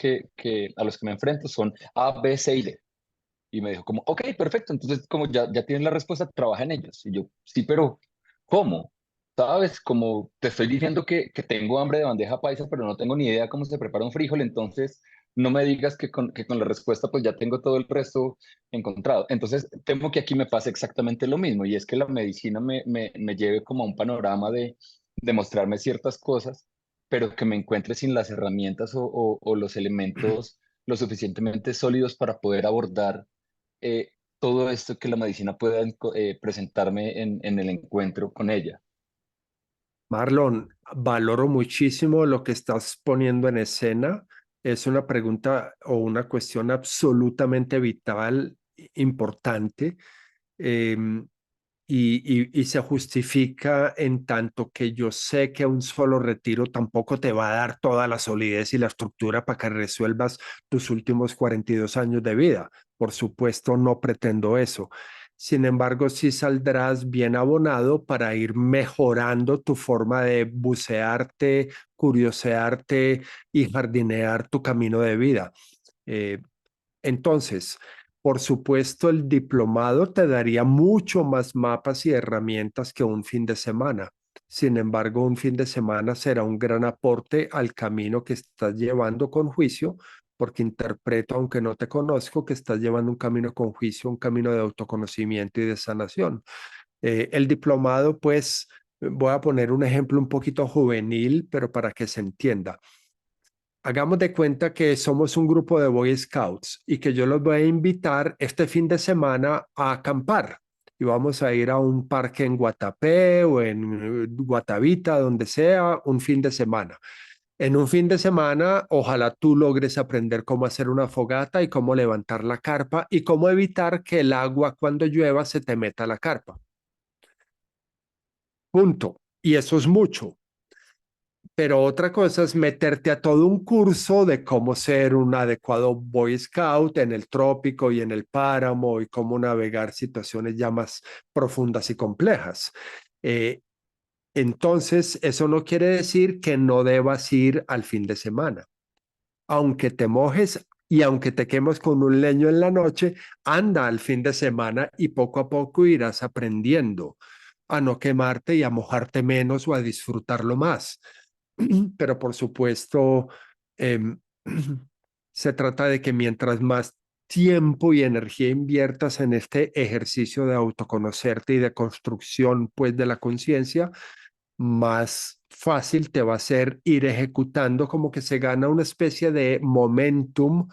a los que me enfrento son A, B, C y D. Y me dijo como, ok, perfecto, entonces como ya tienes la respuesta, trabaja en ellos. Y yo, sí, pero ¿cómo? ¿Sabes? Como te estoy diciendo que tengo hambre de bandeja paisa, pero no tengo ni idea cómo se prepara un frijol, entonces no me digas que con la respuesta pues ya tengo todo el resto encontrado. Entonces temo que aquí me pase exactamente lo mismo, y es que la medicina me lleve como a un panorama de mostrarme ciertas cosas, pero que me encuentre sin las herramientas o los elementos lo suficientemente sólidos para poder abordar eh, todo esto que la medicina pueda presentarme en el encuentro con ella. Marlon, valoro muchísimo lo que estás poniendo en escena. Es una pregunta o una cuestión absolutamente vital, importante. em, y se justifica en tanto que yo sé que un solo retiro tampoco te va a dar toda la solidez y la estructura para que resuelvas tus últimos 42 años de vida. Por supuesto, no pretendo eso. Sin embargo, sí saldrás bien abonado para ir mejorando tu forma de bucearte, curiosearte y jardinear tu camino de vida. Eh, entonces, por supuesto, el diplomado te daría mucho más mapas y herramientas que un fin de semana. Sin embargo, un fin de semana será un gran aporte al camino que estás llevando con juicio, porque interpreto, aunque no te conozco, que estás llevando un camino con juicio, un camino de autoconocimiento y de sanación. El diplomado, pues, voy a poner un ejemplo un poquito juvenil, pero para que se entienda. Hagamos de cuenta que somos un grupo de Boy Scouts y que yo los voy a invitar este fin de semana a acampar. Y vamos a ir a un parque en Guatapé o en Guatavita, donde sea, un fin de semana. En un fin de semana, ojalá tú logres aprender cómo hacer una fogata y cómo levantar la carpa y cómo evitar que el agua cuando llueva se te meta a la carpa. Punto. Y eso es mucho. Pero otra cosa es meterte a todo un curso de cómo ser un adecuado Boy Scout en el trópico y en el páramo y cómo navegar situaciones ya más profundas y complejas. Eh, entonces, eso no quiere decir que no debas ir al fin de semana. Aunque te mojes y aunque te quemes con un leño en la noche, anda al fin de semana y poco a poco irás aprendiendo a no quemarte y a mojarte menos o a disfrutarlo más. Pero por supuesto, Em, se trata de que mientras más tiempo y energía inviertas en este ejercicio de autoconocerte y de construcción, pues, de la conciencia, más fácil te va a ser ir ejecutando, como que se gana una especie de momentum,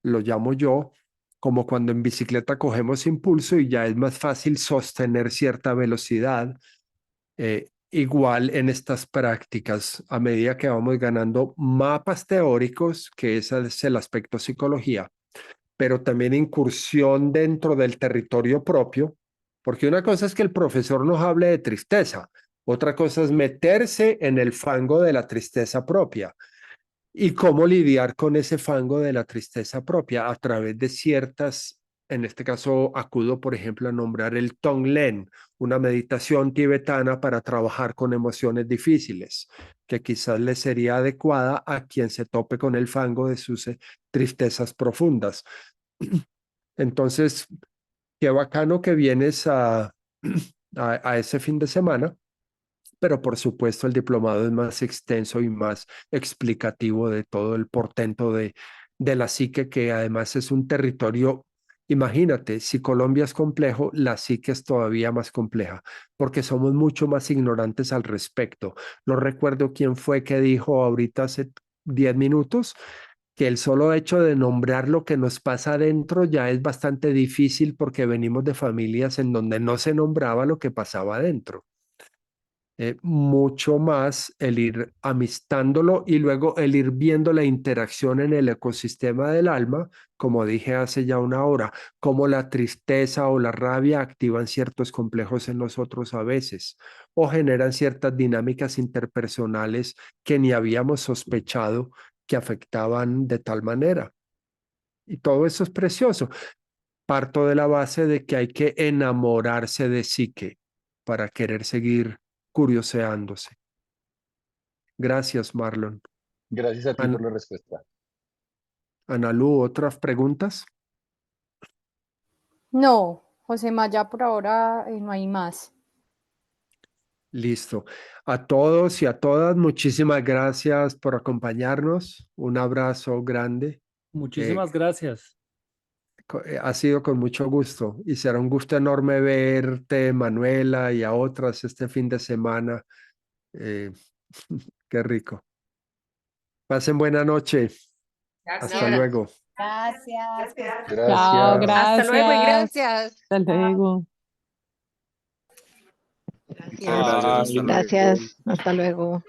lo llamo yo, como cuando en bicicleta cogemos impulso y ya es más fácil sostener cierta velocidad. Igual en estas prácticas, a medida que vamos ganando mapas teóricos, que ese es el aspecto psicología, pero también incursión dentro del territorio propio, porque una cosa es que el profesor nos hable de tristeza, otra cosa es meterse en el fango de la tristeza propia. ¿Y cómo lidiar con ese fango de la tristeza propia? A través de ciertas, en este caso acudo, por ejemplo, a nombrar el Tonglen, una meditación tibetana para trabajar con emociones difíciles, que quizás le sería adecuada a quien se tope con el fango de sus tristezas profundas. Entonces, qué bacano que vienes a ese fin de semana, pero por supuesto el diplomado es más extenso y más explicativo de todo el portento de la psique, que además es un territorio. Imagínate, si Colombia es complejo, la psique es todavía más compleja, porque somos mucho más ignorantes al respecto. No recuerdo quién fue que dijo ahorita hace 10 minutos que el solo hecho de nombrar lo que nos pasa adentro ya es bastante difícil porque venimos de familias en donde no se nombraba lo que pasaba adentro. Mucho más el ir amistándolo y luego el ir viendo la interacción en el ecosistema del alma, como dije hace ya una hora, cómo la tristeza o la rabia activan ciertos complejos en nosotros a veces o generan ciertas dinámicas interpersonales que ni habíamos sospechado que afectaban de tal manera. Y todo eso es precioso. Parto de la base de que hay que enamorarse de psique para querer seguir curioseándose. Gracias, Marlon. Gracias a ti por la respuesta. Analu, ¿otras preguntas? No, Josema, ya por ahora no hay más. Listo. A todos y a todas, muchísimas gracias por acompañarnos. Un abrazo grande. Muchísimas gracias. Ha sido con mucho gusto y será un gusto enorme verte, Manuela, y a otras este fin de semana. Qué rico. Pasen buena noche. Hasta luego. Gracias. Chao, Hasta luego y gracias. gracias. Hasta luego. Gracias, hasta luego. Gracias. Hasta luego.